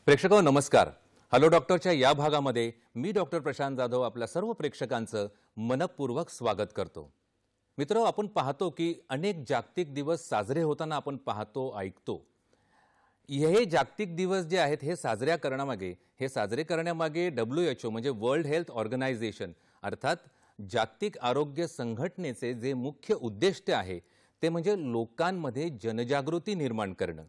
प्रेक्षको नमस्कार. हॅलो डॉक्टरच्या या भागामध्ये मी डॉक्टर प्रशांत जाधव आपल्या सर्व प्रेक्षकांचं मनपूर्वक स्वागत करतो. मित्र, आपण पाहतो की अनेक जागतिक दिवस साजरे होताना आपण पाहतो, ऐकतो. हे जागतिक दिवस जे आहेत हे साजरे करण्यामागे WHO म्हणजे वर्ल्ड हेल्थ ऑर्गनायझेशन अर्थात जागतिक आरोग्य संघटनेचे जे मुख्य उद्दिष्ट आहे ते म्हणजे लोकांमध्ये जनजागृती निर्माण करणं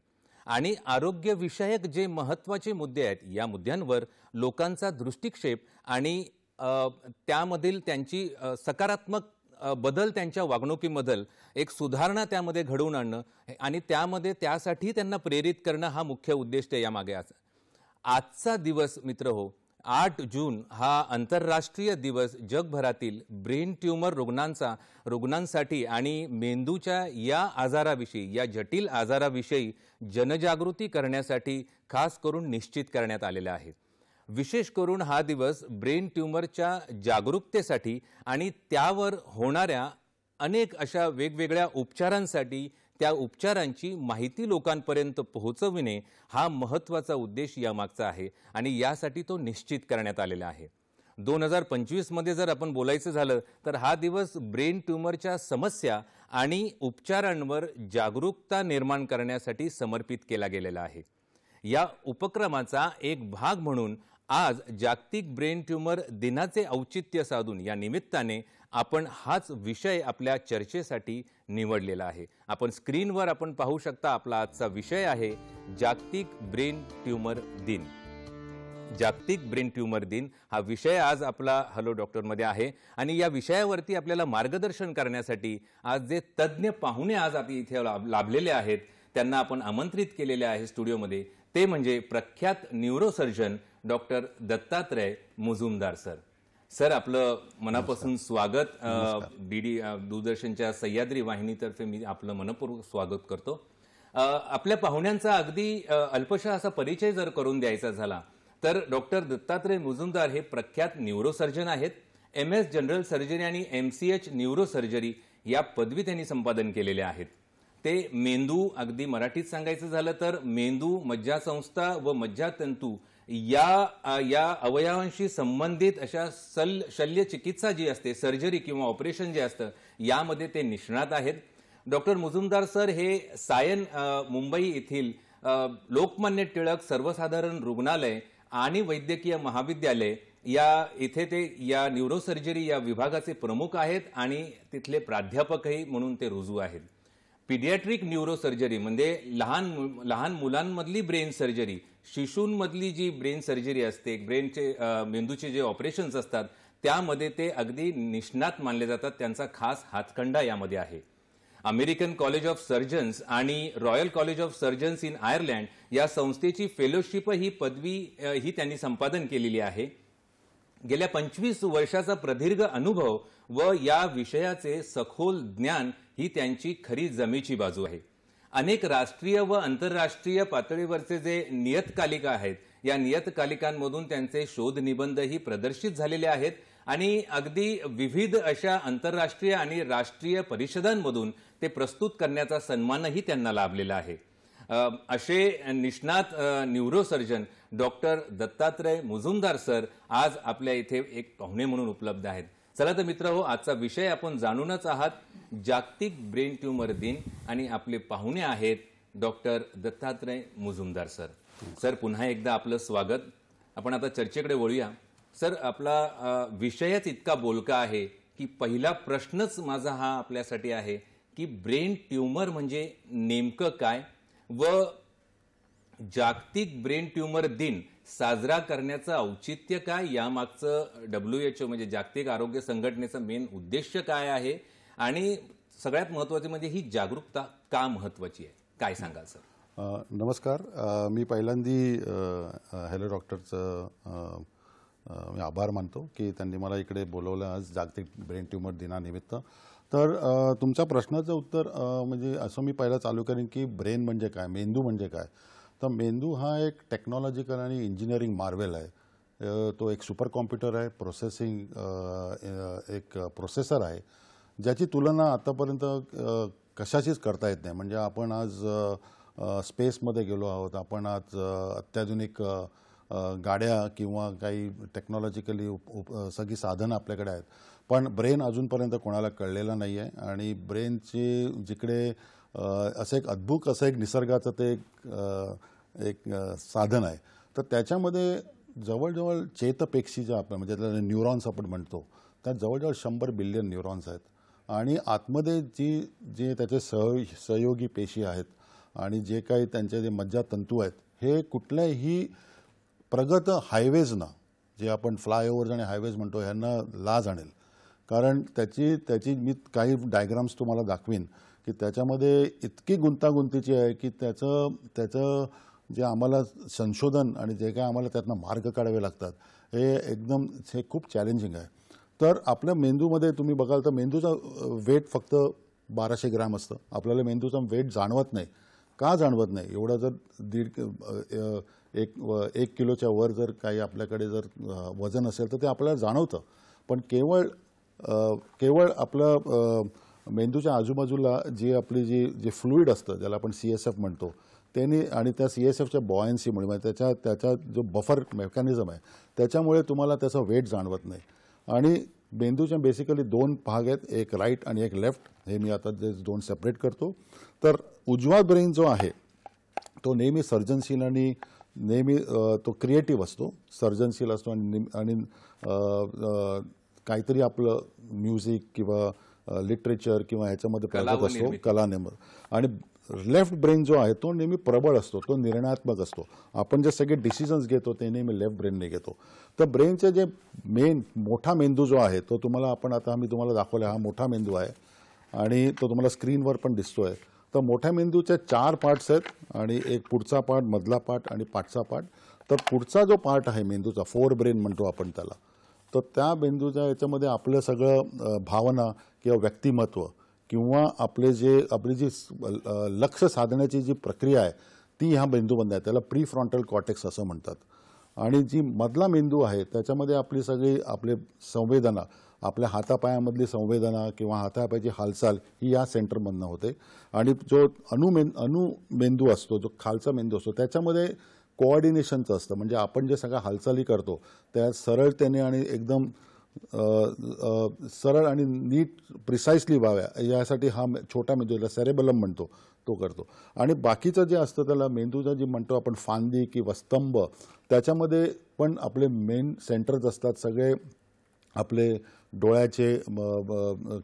आणि आरोग्य विषयक जे महत्त्वाचे मुद्दे आहेत या मुद्द्यांवर लोकांचा दृष्टिक्षेप आणि त्यामधील त्यांची सकारात्मक बदल त्यांच्या वागणुकीमध्ये एक सुधारणा त्यामध्ये घडवून आणणं आणि त्यासाठी त्यांना प्रेरित करणं हा मुख्य उद्दिष्ट यामागे आहे. आजचा दिवस मित्र हो 8 जून हा आंतरराष्ट्रीय दिवस जगभरातील ब्रेन ट्यूमर रुग्णांसाठी आणि मेंदूच्या या आजाराविषयी या जटिल आजाराविषयी जनजागृती करण्यासाठी खास करून निश्चित करण्यात आलेला आहे. विशेष करून हा दिवस ब्रेन ट्यूमरच्या जागरूकतेसाठी आणि त्यावर होणाऱ्या अनेक अशा वेगवेगळ्या उपचारांसाठी त्या उपचारांची माहिती लोकांपर्यंत पोहोचविणे हा महत्त्वाचा उद्देश यामागचा आहे आणि यासाठी तो निश्चित करण्यात आलेला आहे. 2025 मध्ये जर आपण बोलायचं झालं तर हा दिवस ब्रेन ट्यूमरच्या समस्या आणि उपचारांवर जागरूकता निर्माण करण्यासाठी समर्पित केला गेलेला आहे. या उपक्रमाचा एक भाग म्हणून आज जागतिक ब्रेन ट्यूमर दिनाचे औचित्य साधून या निमित्ताने आपण हाच विषय आपल्या चर्चेसाठी निवडलेला आहे. आपण स्क्रीनवर आपण पाहू शकता आपला आजचा विषय आहे जागतिक ब्रेन ट्यूमर दिन. जागतिक ब्रेन ट्यूमर दिन हा विषय आज आपला हॅलो डॉक्टर मध्ये आहे आणि या विषयावरती आपल्याला मार्गदर्शन करण्यासाठी आज जे तज्ञ पाहुणे आज आपण इथे लाभलेले आहेत त्यांना आपण आमंत्रित केलेले आहे स्टुडिओमध्ये. ते म्हणजे प्रख्यात neurosurgeon doctor Dattatray Mujumdar sir. Sir, आपलं मनापासून स्वागत. दूरदर्शनच्या सह्याद्री वाहिनीतर्फे मी आपलं मनपूर्वक स्वागत करतो. आपल्या पाहुण्यांचा अगदी अल्पशा असा परिचय जर करून द्यायचा झाला तर डॉक्टर दत्तात्रय मुजुमदार हे प्रख्यात न्यूरोसर्जन आहेत. MS जनरल सर्जरी आणि MCH न्यूरोसर्जरी या पदवी त्यांनी संपादन केलेल्या आहेत. ते मेंदू, अगदी मराठीत सांगायचं झालं तर मेंदू, मज्जासंस्था व मज्जातंतू या अवयवांशी संबंधित अशा शल्य चिकित्सा जी असते, सर्जरी किंवा ऑपरेशन जे असतं यामध्ये ते निष्णात आहेत. डॉक्टर मुजुमदार सर हे सायन मुंबई येथील लोकमान्य टिळक सर्वसाधारण रुग्णालय आणि वैद्यकीय महाविद्यालय इथे ते या न्यूरोसर्जरी या विभागाचे प्रमुख आहेत आणि तिथले प्राध्यापकही म्हणून ते रुजू आहेत. पीडियाट्रिक न्यूरोसर्जरी म्हणजे लहान मुलांमधली ब्रेन सर्जरी, शिशूंमधली जी ब्रेन सर्जरी असते, मेंदूचे जे ऑपरेशन्स असतात त्यामध्ये ते अगदी निष्णात मानले जातात. त्यांचा खास हातखंडा यामध्ये आहे. अमेरिकन कॉलेज ऑफ सर्जन्स आणि royal college of surgeons in Ireland या संस्थेची फेलोशिप ही पदवी ही त्यांनी संपादन केलेली आहे. गेल्या 25 वर्षाचा प्रदीर्घ अनुभव व या विषयाचे सखोल ज्ञान ही त्यांची खरी जमेची बाजू आहे. अनेक राष्ट्रीय व आंतरराष्ट्रीय पातळीवरचे जे नियतकालिका आहेत या नियतकालिकांमधून त्यांचे शोध निबंधही प्रदर्शित झालेले आहेत आणि अगदी विविध अशा आंतरराष्ट्रीय आणि राष्ट्रीय परिषदांमधून ते प्रस्तुत करण्याचा सन्मानही त्यांना लाभलेला आहे. असे निष्णात neurosurgeon doctor Dattatray Mujumdar sir आज आपल्या इथे एक पाहुणे म्हणून उपलब्ध आहेत. चला तर मित्रहो, आजचा विषय आपण जाणूनच आहात, जागतिक ब्रेन ट्यूमर दिन आणि आपले पाहुणे आहेत doctor Dattatray Mujumdar sir. Sir, पुन्हा एकदा आपलं स्वागत. आपण आता चर्चेकडे वळूया. सर, आपला विषयच इतका बोलका आहे की पहिला प्रश्नच माझा हा आपल्यासाठी आहे की ब्रेन ट्यूमर म्हणजे नेमकं काय व जागतिक ब्रेन ट्यूमर दिन साजरा करण्याचं औचित्य काय, यामागचं WHO म्हणजे जागतिक आरोग्य संघटनेचा मेन उद्देश काय आहे आणि सगळ्यात महत्त्वाचे म्हणजे ही जागरूकता का महत्त्वाची आहे, काय सांगाल सर? नमस्कार. मी पहिल्यांदा हॅलो डॉक्टरचं मी आभार मानतो की त्यांनी मला इकडे बोलवलं आज जागतिक ब्रेन ट्यूमर दिनानिमित्त. तर तुमच्या प्रश्नाचं उत्तर म्हणजे असं मी पहिला चालू करेन की ब्रेन म्हणजे काय, मेंदू म्हणजे काय. तर मेंदू हा एक टेक्नॉलॉजिकल आणि इंजिनिअरिंग मार्वेल आहे. तो एक सुपर कॉम्प्युटर आहे, एक प्रोसेसर आहे ज्याची तुलना आतापर्यंत कशाचीच करता येत नाही. म्हणजे आपण आज स्पेसमध्ये गेलो आहोत, आपण आज अत्याधुनिक गाड्या किंवा काही टेक्नॉलॉजिकली सगळी साधनं आपल्याकडे आहेत, पण ब्रेन अजूनपर्यंत कोणाला कळलेलं नाही आहे. आणि ब्रेनची जिकडे असं एक अद्भुत असं एक निसर्गाचं ते एक साधन आहे. तर त्याच्यामध्ये जवळजवळ चेतपेशी ज्या आपण म्हणजे त्याला न्यूरॉन्स आपण म्हणतो, त्यात जवळजवळ 100 बिलियन न्यूरॉन्स आहेत. आणि आतमध्ये जे त्याचे सहयोगी पेशी आहेत आणि जे काही त्यांचे जे मज्जातंतू आहेत, हे कुठल्याही प्रगत हायवेजना, जे आपण फ्लायओव्हर्स आणि हायवेज म्हणतो, ह्यांना लाज आणेल. कारण त्याची मी काही डायग्राम्स तुम्हाला दाखवीन की त्याच्यामध्ये इतकी गुंतागुंतीची आहे की त्याचं जे आम्हाला संशोधन आणि जे काय आम्हाला त्यातनं मार्ग काढावे लागतात, हे खूप चॅलेंजिंग आहे. तर आपल्या मेंदूमध्ये तुम्ही बघाल तर मेंदूचं वेट फक्त 1200 ग्रॅम असतं. आपल्याला मेंदूचं वेट जाणवत नाही. का जाणवत नाही? एवढं जर एक किलोच्या वर जर काही आपल्याकडे जर वजन असेल तर ते आपल्याला जाणवतं. पण केवळ आपलं मेंदूच्या आजूबाजूला आपली जे फ्लुइड असतं, ज्याला आपण CSF म्हणतो, त्याने आणि त्या CSFच्या बॉयन्सीमुळे म्हणजे त्याचा जो बफर मेकॅनिझम आहे त्याच्यामुळे तुम्हाला त्याचं वेट जाणवत नाही. आणि मेंदूच्या बेसिकली 2 भाग आहेत, एक राईट आणि एक लेफ्ट. हे मी आता जे 2 सेपरेट करतो. तर उजवा ब्रेन जो आहे तो नेहमी सर्जनशील आणि नेहमी तो क्रिएटिव्ह असतो, सर्जनशील असतो आणि काहीतरी आपलं म्युझिक किंवा लिटरेचर किंवा ह्याच्यामध्ये प्रगत असतो, कलानेमर. आणि लेफ्ट ब्रेन जो आहे तो नेहमी प्रबळ असतो, तो निर्णयात्मक असतो. आपण जे सगळे डिसिजन्स घेतो ते नेहमी लेफ्ट ब्रेनने घेतो. तर ब्रेनचे जे मोठा मेंदू जो आहे तो मी तुम्हाला दाखवला, हा मोठा मेंदू आहे आणि तो तुम्हाला स्क्रीनवर पण दिसतोय. तर मोठ्या मेंदूचे 4 पार्ट्स आहेत आणि एक पुढचा पार्ट, मधला पार्ट आणि पाठचा पार्ट. तर पुढचा जो पार्ट आहे मेंदूचा, 4 ब्रेन म्हणतो आपण त्याला, तर त्या मेंदूच्या याच्यामध्ये आपलं सगळं भावना किंवा व्यक्तिमत्व किंवा आपली जी लक्ष साधण्याची जी प्रक्रिया आहे ती ह्या मेंदूमध्ये आहे. त्याला प्रीफ्रंटल कॉर्टेक्स असं म्हणतात. आणि जी मधला मेंदू आहे त्याच्यामध्ये आपली सगळी आपले संवेदना, आपल्या हातापायामधली संवेदना किंवा हातापायाची हालचाल ही या सेंटरमधनं होते. आणि जो अनुमेंदू असतो, जो खालचा मेंदू असतो, त्याच्यामध्ये कोऑर्डिनेशनचं असतं. म्हणजे आपण जे सगळ्या हालचाली करतो त्या सरळतेने आणि एकदम सरळ आणि नीट प्रिसाइसली व्हाव्या यासाठी हा छोटा मेंदू, ज्याला सेरेबेलम म्हणतो, तो करतो. आणि बाकीचं जे असतं त्याला मेंदूचं जे म्हणतो आपण फांदी किंवा स्तंभ, त्याच्यामध्ये पण आपले मेन सेंटर्स असतात. सगळे आपले डोळ्याचे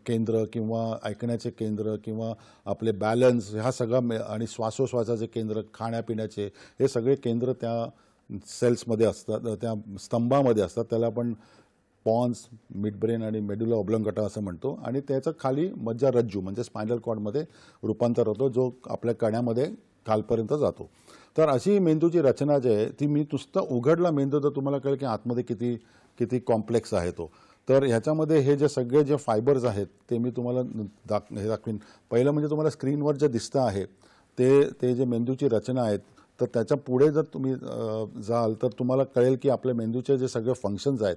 केंद्र किंवा ऐकण्याचे केंद्र किंवा आपले बॅलन्स, हा सगळा आणि श्वासोश्वासाचे केंद्र, खाण्यापिण्याचे, हे सगळे केंद्र त्या सेल्समध्ये असतात, त्या स्तंभामध्ये असतात. त्याला आपण पॉन्स, मिड ब्रेन आणि मेडुला ऑब्लंगटा असं म्हणतो. आणि त्याचं खाली मज्जारज्जू म्हणजे स्पायनल कॉर्डमध्ये रूपांतर होतो, जो आपल्या कण्यामध्ये खालपर्यंत जातो. तर अशी मेंदूची रचना जी आहे ती, मी नुसतं उघडला मेंदू तर तुम्हाला कळेल की आतमध्ये किती कॉम्प्लेक्स आहे तो. तर ह्याच्यामध्ये हे जे सगळे जे फायबर्स आहेत ते मी तुम्हाला दाखवीन. पहिलं म्हणजे तुम्हाला स्क्रीनवर जे दिसतं आहे ते जे मेंदूची रचना आहेत, तर त्याच्या पुढे जर तुम्ही जाल तर तुम्हाला कळेल की आपल्या मेंदूचे जे सगळे फंक्शन्स आहेत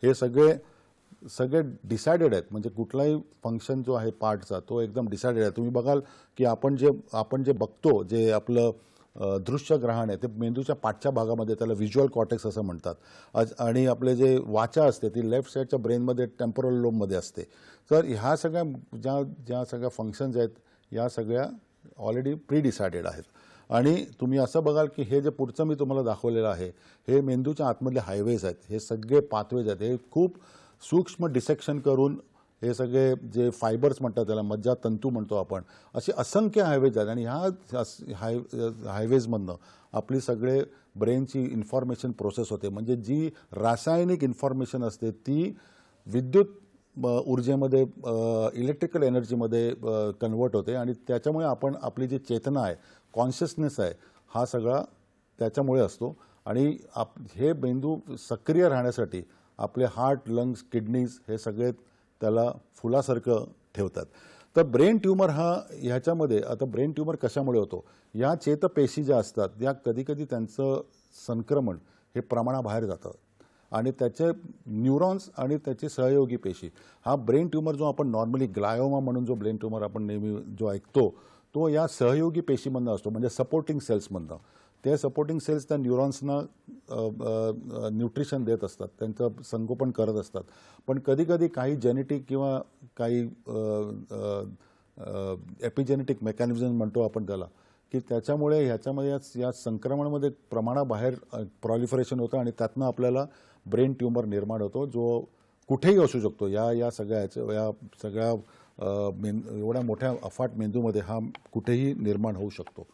हे सगळे डिसायडेड आहेत. म्हणजे कुठलाही फंक्शन जो आहे पार्टचा तो एकदम डिसायडेड आहे. तुम्ही बघाल की आपण जे बघतो, जे आपलं दृश्यग्रहण आहे ते मेंदूच्या पाठच्या भागामध्ये, त्याला व्हिज्युअल कॉर्टेक्स असं म्हणतात. आणि आपले जे वाचा असते ती लेफ्ट साईडच्या ब्रेनमध्ये टेम्पोरल लोबमध्ये असते. तर ह्या सगळ्या ज्या सगळ्या फंक्शन्स आहेत या सगळ्या ऑलरेडी प्री डिसायडेड आहेत. आणि तुम्ही असं बघाल की हे जे पुढचं मी तुम्हाला दाखवलेलं आहे हे मेंदूच्या आतमधले हायवेज आहेत, हे सगळे पाथवेज आहेत. हे खूप सूक्ष्म डिसेक्शन करून हे सगळे जे फायबर्स म्हणतात, त्याला मज्जातंतू म्हणतो आपण, असे असंख्य हायवेज आहेत. आणि ह्या हायवेजमधनं आपली सगळे ब्रेनची इन्फॉर्मेशन प्रोसेस होते. म्हणजे जी रासायनिक इन्फॉर्मेशन असते ती विद्युत ऊर्जेमध्ये, इलेक्ट्रिकल एनर्जीमध्ये कन्वर्ट होते. आणि त्याच्यामुळे आपली जी चेतना आहे, कॉन्शियसनेस आहे, हा सगळा त्याच्यामुळे असतो. आणि हे मेंदू सक्रिय राहण्यासाठी आपले हार्ट, लंग्स, किडनीज हे सगळे त्याला फुलासारखं ठेवतात. तर ब्रेन ट्यूमर ह्याच्यामध्ये, आता ब्रेन ट्यूमर कशामुळे होतो, या चेतपेशी ज्या असतात या कधीकधी त्यांचं संक्रमण हे प्रमाणाबाहेर जातं आणि त्याचे न्यूरॉन्स आणि त्याचे सहयोगी पेशी, हा ब्रेन ट्यूमर जो आपण नॉर्मली ग्लायोमा म्हणून जो ब्रेन ट्यूमर आपण नेहमी जो ऐकतो तो या सहयोगी पेशीमधनं असतो, म्हणजे सपोर्टिंग सेल्समधनं. ते सपोर्टिंग सेल्स त्या न्यूरॉन्सना न्यूट्रिशन देत असतात, त्यांचं संगोपन करत असतात. पण कधीकधी काही जेनेटिक किंवा काही एपिजेनेटिक मेकॅनिझम म्हणतो आपण त्याला, की त्याच्यामुळे ह्याच्यामध्ये या संक्रमणामध्ये प्रमाणाबाहेर प्रॉलिफरेशन होतं आणि त्यातनं आपल्याला ब्रेन ट्यूमर निर्माण होतो, जो कुठेही असू शकतो. या सगळ्या एवढ्या मोठ्या अफाट मेंदूमध्ये हा कुठेही निर्माण होऊ शकतो.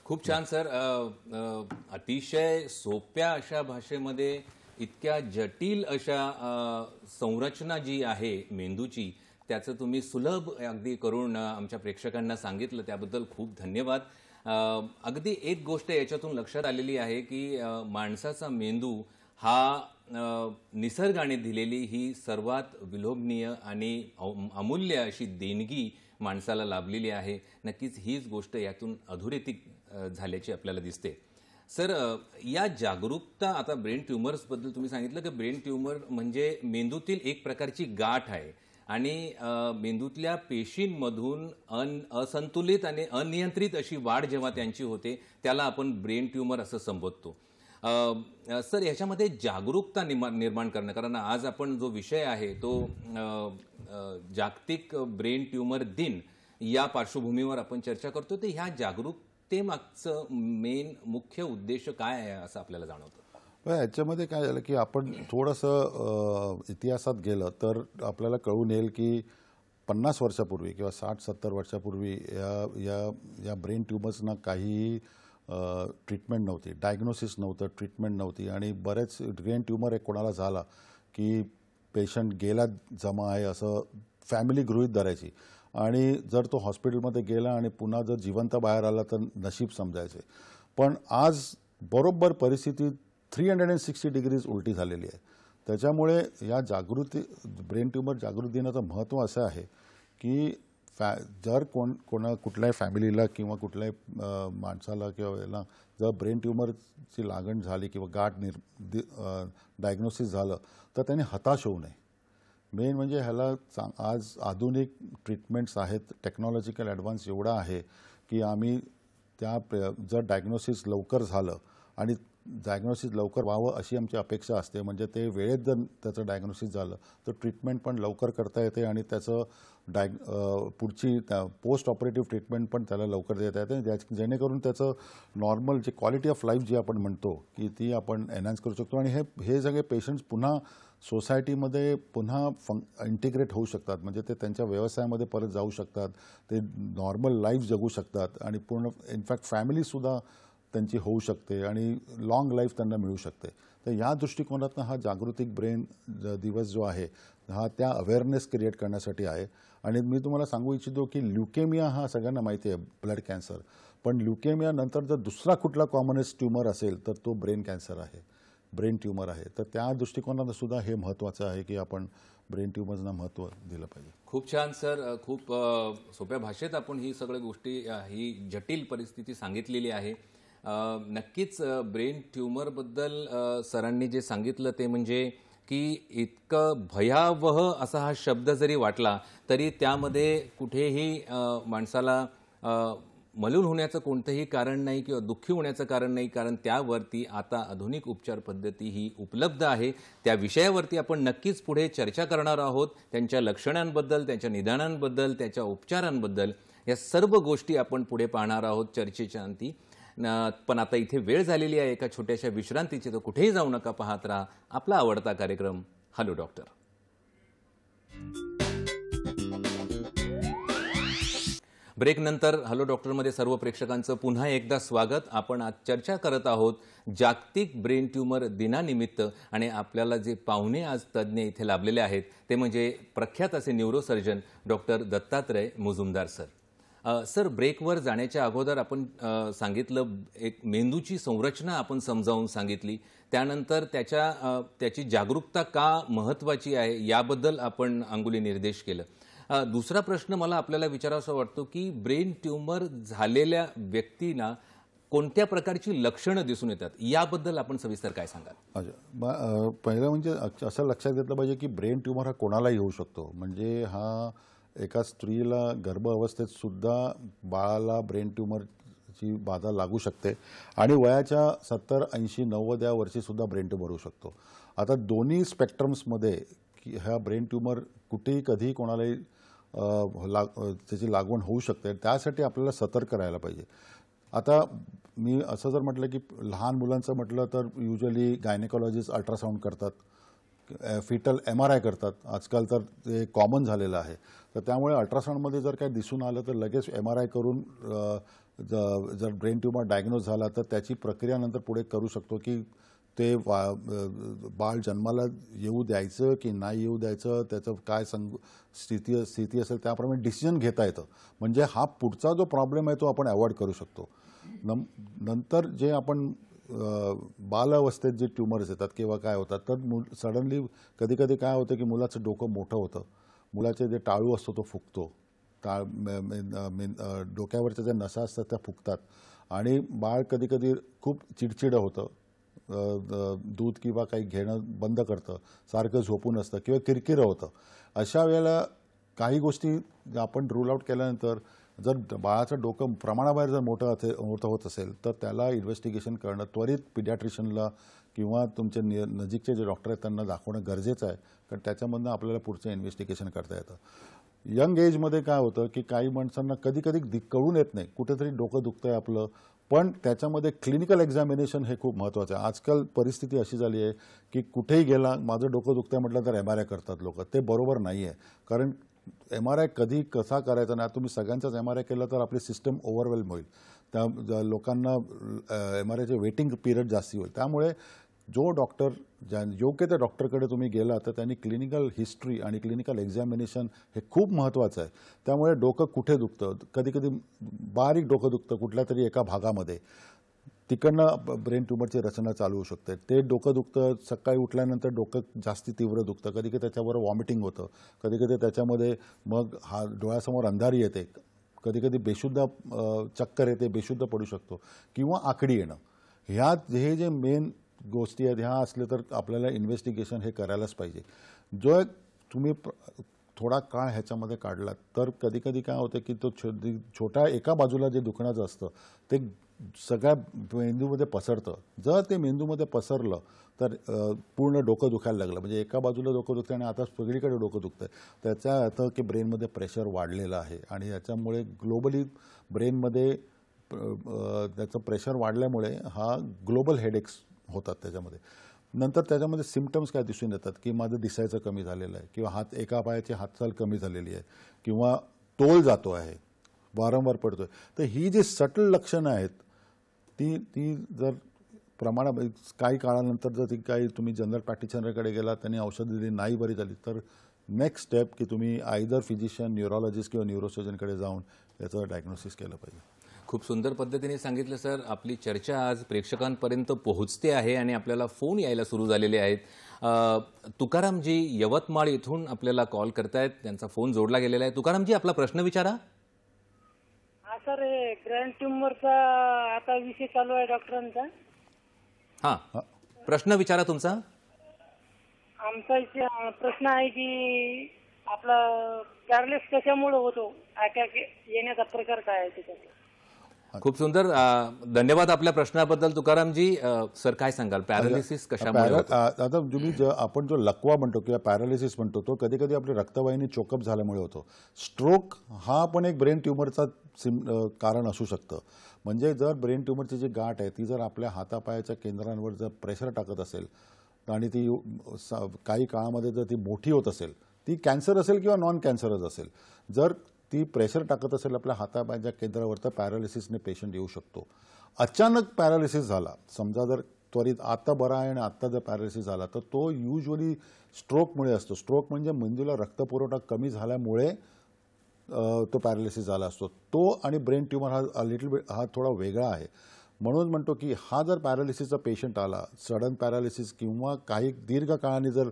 खूप छान सर. अतिशय सोप्या अशा भाषेमध्ये इतक्या जटिल अशा संरचना जी आहे मेंदूची, त्याचं तुम्ही सुलभ अगदी करून आमच्या प्रेक्षकांना सांगितलं, त्याबद्दल खूप धन्यवाद. अगदी एक गोष्ट याच्यातून लक्षात आलेली आहे की माणसाचा मेंदू हा निसर्गाने दिलेली ही सर्वात विलोभनीय आणि अमूल्य अशी देणगी माणसाला लाभलेली आहे. नक्कीच हीच गोष्ट यातून अधोरेखित झाल्याची आपल्याला दिसते. सर, या जागरूकता, आता ब्रेन ट्यूमर्सबद्दल तुम्ही सांगितलं की ब्रेन ट्यूमर म्हणजे मेंदूतील एक प्रकारची गाठ आहे आणि मेंदूतल्या पेशींमधून असंतुलित आणि अनियंत्रित अशी वाढ जेव्हा त्यांची होते त्याला आपण ब्रेन ट्यूमर असं संबोधतो. सर, ह्याच्यामध्ये जागरूकता निर्माण करणं, कारण आज आपण जो विषय आहे तो जागतिक ब्रेन ट्यूमर दिन या पार्श्वभूमीवर आपण चर्चा करतो, तर ह्या जागरूकतेमागचं मुख्य उद्देश काय आहे असं आपल्याला जाणवतं? याच्यामध्ये काय झालं की आपण थोडंसं इतिहासात गेलं तर आपल्याला कळून येईल की 50 वर्षापूर्वी किंवा 60-70 वर्षापूर्वी या ब्रेन ट्यूमर्सना काही ट्रीटमेंट नव्हती, डायग्नोसिस नव्हतं, ट्रीटमेंट नव्हती. आणि बरेच ब्रेन ट्यूमर एक कोणाला झाला की पेशंट गेला जमा आहे असं फॅमिली गृहीत धरायची आणि जर तो हॉस्पिटलमध्ये गेला आणि पुन्हा जर जिवंत बाहेर आला तर नशीब समजायचे. पण आज बरोबर परिस्थिती 360 डिग्रीज उलटी झालेली आहे. त्याच्यामुळे या ब्रेन ट्यूमर जागृती दिनाचं महत्त्व असं आहे की जर कुठल्याही फॅमिलीला किंवा कुठल्याही माणसाला किंवा याला जर ब्रेन ट्यूमरची लागण झाली किंवा गाठ डायग्नोसिस झालं तर त्याने हताश होऊ नये. मेन म्हणजे ह्याला आज आधुनिक ट्रीटमेंट्स आहेत, टेक्नॉलॉजिकल ॲडव्हान्स एवढा आहे की आम्ही जर डायग्नोसिस लवकर झालं आणि डायग्नोसिस लवकर व्हावं अशी आमची अपेक्षा असते, म्हणजे ते वेळेत जर त्याचं डायग्नोसिस झालं तर ट्रीटमेंट पण लवकर करता येते आणि त्याचं पुढची पोस्ट ऑपरेटिव्ह ट्रीटमेंट पण त्याला लवकर देता येते, जेणेकरून त्याचं नॉर्मल जे क्वालिटी ऑफ लाईफ जी आपण म्हणतो की ती आपण एनहान्स करू शकतो. आणि हे सगळे पेशंट्स पुन्हा सोसायटीमध्ये पुन्हा इंटिग्रेट होऊ शकतात, म्हणजे ते त्यांच्या व्यवसायामध्ये परत जाऊ शकतात, ते नॉर्मल लाईफ जगू शकतात आणि पूर्ण इनफॅक्ट फॅमिलीसुद्धा त्यांची होऊ शकते आणि लाँग लाईफ त्यांना मिळू शकते. तर या दृष्टिकोनातून हा जागृतिक ब्रेन दिवस जो आहे हा त्या अवेअरनेस क्रिएट करण्यासाठी आहे. आणि मी तुम्हाला सांगू इच्छितो की ल्युकेमिया हा सगळ्यांना माहिती आहे, ब्लड कॅन्सर, पण ल्युकेमिया नंतर जर दुसरा कुठला कॉमनेस्ट ट्यूमर असेल तर तो ब्रेन कॅन्सर आहे, ब्रेन ट्यूमर आहे. तर त्या दृष्टिकोनातून सुद्धा हे महत्त्वाचं आहे की आपण ब्रेन ट्यूमर्सना महत्त्व दिलं पाहिजे. खूप छान सर. खूप सोप्या भाषेत आपण ही सगळी गोष्टी, ही जटिल परिस्थिती सांगितलेली आहे. नक्कीच ब्रेन ट्यूमरबद्दल सरांनी जे सांगितलं ते म्हणजे की इतकं भयावह असा हा शब्द जरी वाटला तरी त्यामध्ये कुठेही माणसाला मलिन होण्याचं कोणतंही कारण नाही किंवा दुःखी होण्याचं कारण नाही, कारण त्यावरती आता आधुनिक उपचार पद्धती ही उपलब्ध आहे. त्या विषयावरती आपण नक्कीच पुढे चर्चा करणार आहोत. त्यांच्या लक्षणांबद्दल, त्यांच्या निदानांबद्दल, त्याच्या उपचारांबद्दल या सर्व गोष्टी आपण पुढे पाहणार आहोत चर्चेच्या अंती. पण आता इथे वेळ झालेली आहे एका छोट्याशा विश्रांतीची, तर कुठेही जाऊ नका, पाहत राहा आपला आवडता कार्यक्रम हॅलो डॉक्टर. ब्रेक नंतर हॅलो डॉक्टरमध्ये सर्व प्रेक्षकांचं पुन्हा एकदा स्वागत. आपण आज चर्चा करत आहोत जागतिक ब्रेन ट्यूमर दिनानिमित्त आणि आपल्याला जे पाहुणे आज तज्ज्ञ इथे लाभलेले आहेत ते म्हणजे प्रख्यात असे neurosurgeon doctor Dattatray Mujumdar sir. Sir, ब्रेकवर जाण्याच्या अगोदर आपण सांगितलं एक मेंदूची संरचना आपण समजावून सांगितली, त्यानंतर त्याची जागरूकता का महत्त्वाची आहे याबद्दल आपण अंगुली निर्देश केलं. दुसरा प्रश्न मला आपल्याला विचारावासा वाटतो की ब्रेन ट्यूमर झालेल्या व्यक्तींना कोणत्या प्रकारची लक्षणं दिसून येतात याबद्दल आपण सविस्तर काय सांगाल? पहिलं म्हणजे असं लक्षात घेतलं पाहिजे की ब्रेन ट्यूमर हा कोणालाही होऊ शकतो, म्हणजे हा एका स्त्रीला गर्भावस्थेत सुद्धा बाळाला ब्रेन ट्यूमरची बाधा लागू शकते आणि वयाच्या 70, 80, 90 या वर्षीसुद्धा ब्रेन ट्यूमर होऊ शकतो. आता दोन्ही स्पेक्ट्रम्समध्ये ह्या ब्रेन ट्यूमर कुठेही कधीही कोणालाही त्याची लागवण होऊ शकते. त्यासाठी आपल्याला सतर्क राहायला पाहिजे. आता मी असं जर म्हटलं की लहान मुलांचं म्हटलं तर युजली गायनेकॉलॉजिस्ट अल्ट्रासाऊंड करतात, फिटल MRI करतात. आजकाल तर ते कॉमन झालेलं आहे. तर त्यामुळे अल्ट्रासाऊंडमध्ये जर काही दिसून आलं तर लगेच MRI करून जर ब्रेन ट्यूमर डायग्नोज झाला तर त्याची प्रक्रिया नंतर पुढे करू शकतो की ते बाळ जन्माला येऊ द्यायचं की नाही येऊ द्यायचं, त्याचं काय स्थिती असेल त्याप्रमाणे डिसिजन घेता येतं. म्हणजे हा पुढचा जो प्रॉब्लेम आहे तो आपण अवॉइड करू शकतो. नंतर जे आपण बालावस्थेत जे ट्यूमर्स येतात किंवा काय होतात तर सडनली कधी कधी काय होतं की मुलाचं डोकं मोठं होतं, मुलाचे जे टाळू असतो तो फुगतो, डोक्यावरच्या ज्या नसा असतात त्या फुगतात आणि बाळ कधी कधी खूप चिडचिडं होतं, दूध किंवा काही घेणं बंद करतं, सारखं झोपून असतं किंवा किरकिरं होतं. अशा वेळेला काही गोष्टी आपण रूल आउट केल्यानंतर जर बाळाचं डोकं प्रमाणाबाहेर जर मोठं होत असेल तर त्याला इन्व्हेस्टिगेशन करणं, त्वरित पिडियाट्रिशियनला किंवा तुमचे नजीकचे जे डॉक्टर आहेत त्यांना दाखवणं गरजेचं आहे. कारण त्याच्यामधनं आपल्याला पुढचं इन्व्हेस्टिगेशन करता येतं. यंग एजमध्ये काय होतं की काही माणसांना कधी कधी कळून येत नाही, कुठेतरी डोकं दुखतं आहे आपलं, पण त्याच्यामध्ये क्लिनिकल एक्झामिनेशन हे खूप महत्त्वाचं आहे. आजकाल परिस्थिती अशी झाली आहे की कुठेही गेला माझं डोकं दुखतं म्हटलं तर MRI करतात लोक. ते बरोबर नाही आहे. कारण MRI कधी कसा करायचा नाही. तुम्ही सगळ्यांचाच MRI केला तर आपली सिस्टम ओव्हरवेल्म होईल. त्या लोकांना MRIचे वेटिंग पिरियड जास्ती होईल. त्यामुळे जो डॉक्टर योग्य त्या डॉक्टरकडे तुम्ही गेला तर त्यांनी क्लिनिकल हिस्ट्री आणि क्लिनिकल एक्झामिनेशन हे खूप महत्त्वाचं आहे. त्यामुळे डोकं कुठे दुखतं, कधी कधी बारीक डोकं दुखतं कुठल्या तरी एका भागामध्ये, तिकडनं ब्रेन ट्यूमरची रचना चालू होऊ शकते. ते डोकं दुखतं, सकाळी उठल्यानंतर डोकं जास्ती तीव्र दुखतं, कधी कधी त्याच्यावर वॉमिटिंग होतं, कधी कधी त्याच्यामध्ये मग डोळ्यासमोर अंधारी येते, कधी कधी बेशुद्ध चक्कर येते, बेशुद्ध पडू शकतो किंवा आकडी येणं. हे जे मेन गोष्टी आहेत ह्या असले तर आपल्याला इन्व्हेस्टिगेशन हे करायलाच पाहिजे. जो तुम्ही थोडा काळ ह्याच्यामध्ये काढला तर कधी कधी काय होतं की तो छोट्या एका बाजूला जे दुखण्याचं असतं ते सगळ्या मेंदूमध्ये पसरतं. जर ते मेंदूमध्ये पसरलं तर पूर्ण डोकं दुखायला लागलं, म्हणजे एका बाजूला डोकं दुखतं आणि आता सगळीकडे डोकं दुखतं. त्याचा अर्थ की ब्रेनमध्ये प्रेशर वाढलेलं आहे आणि याच्यामुळे ग्लोबली ब्रेनमध्ये त्याचं प्रेशर वाढल्यामुळे हा ग्लोबल हेडेक्स होतात त्याच्यामध्ये. नंतर त्याच्यामध्ये सिम्पटम्स काय दिसून येतात की माझं दिसायचं कमी झालेलं आहे किंवा एका पायाची हालचाल कमी झालेली आहे किंवा तोल जातो आहे, वारंवार पडतोय. तर ही जी सटल लक्षणं आहेत ती जर काही काळानंतर जर ती काही तुम्ही जनरल प्रॅक्टिशनरकडे गेला, त्यांनी औषधं दिली, नाही बरी झाली तर नेक्स्ट स्टेप की तुम्ही आयदर फिजिशियन, न्यूरोलॉजिस्ट किंवा न्यूरोसर्जनकडे जाऊन याचं डायग्नोसिस केलं पाहिजे. खूप सुंदर पद्धतीने सांगितलं सर. आपली चर्चा आज प्रेक्षकांपर्यंत पोहोचते आहे आणि आपल्याला फोन यायला सुरू झालेले आहेत. तुकारामजी यवतमाळ इथून आपल्याला कॉल करतायत, त्यांचा फोन जोडला गेलेला आहे. तुकारामजी, आपला प्रश्न विचारा. हा सर, हे ब्रेन ट्यूमरचा आता विषय चालू आहे डॉक्टरांचा. हां, प्रश्न विचारा तुमचा. आमचा प्रश्न आहे की आपला पॅरालिस कशामुळे होतो, अटॅक येण्याचा प्रकार काय आहे त्याच्यात? खूप सुंदर, धन्यवाद आपल्या प्रश्नाबद्दल तुकारामजी. सर काय सांगाल, पॅरालिसिस कशामुळे होतं? आता तुम्ही आपण जो लकवा म्हणतो किंवा पॅरालिसिस म्हणतो तो कधी कधी आपली रक्तवाहिनी चोकअप झाल्यामुळे होतो. स्ट्रोक हा पण एक ब्रेन ट्यूमरचा कारण असू शकतं. म्हणजे जर ब्रेन ट्यूमरची जी गाठ आहे ती जर आपल्या हातापायाच्या केंद्रांवर जर प्रेशर टाकत असेल आणि ती काही काळामध्ये जर ती मोठी होत असेल, ती कॅन्सर असेल किंवा नॉन कॅन्सरच असेल, जर ती प्रेशर टाकत असेल आपल्या हातापायाच्या केंद्रावर तर पॅरालिसिसने पेशंट येऊ शकतो. अचानक पॅरालिसिस झाला, समजा जर त्वरित आता बरा आहे आणि आत्ता जर पॅरालिसिस झाला तर तो युजली स्ट्रोकमुळे असतो. स्ट्रोक म्हणजे मेंदूला रक्तपुरवठा कमी झाल्यामुळे तो पॅरालिसिस झाला असतो. तो आणि ब्रेन ट्यूमर हा थोडा वेगळा आहे. म्हणून म्हणतो की हा जर पॅरालिसिसचा पेशंट आला, सडन पॅरालिसिस किंवा काही दीर्घ काळाने जर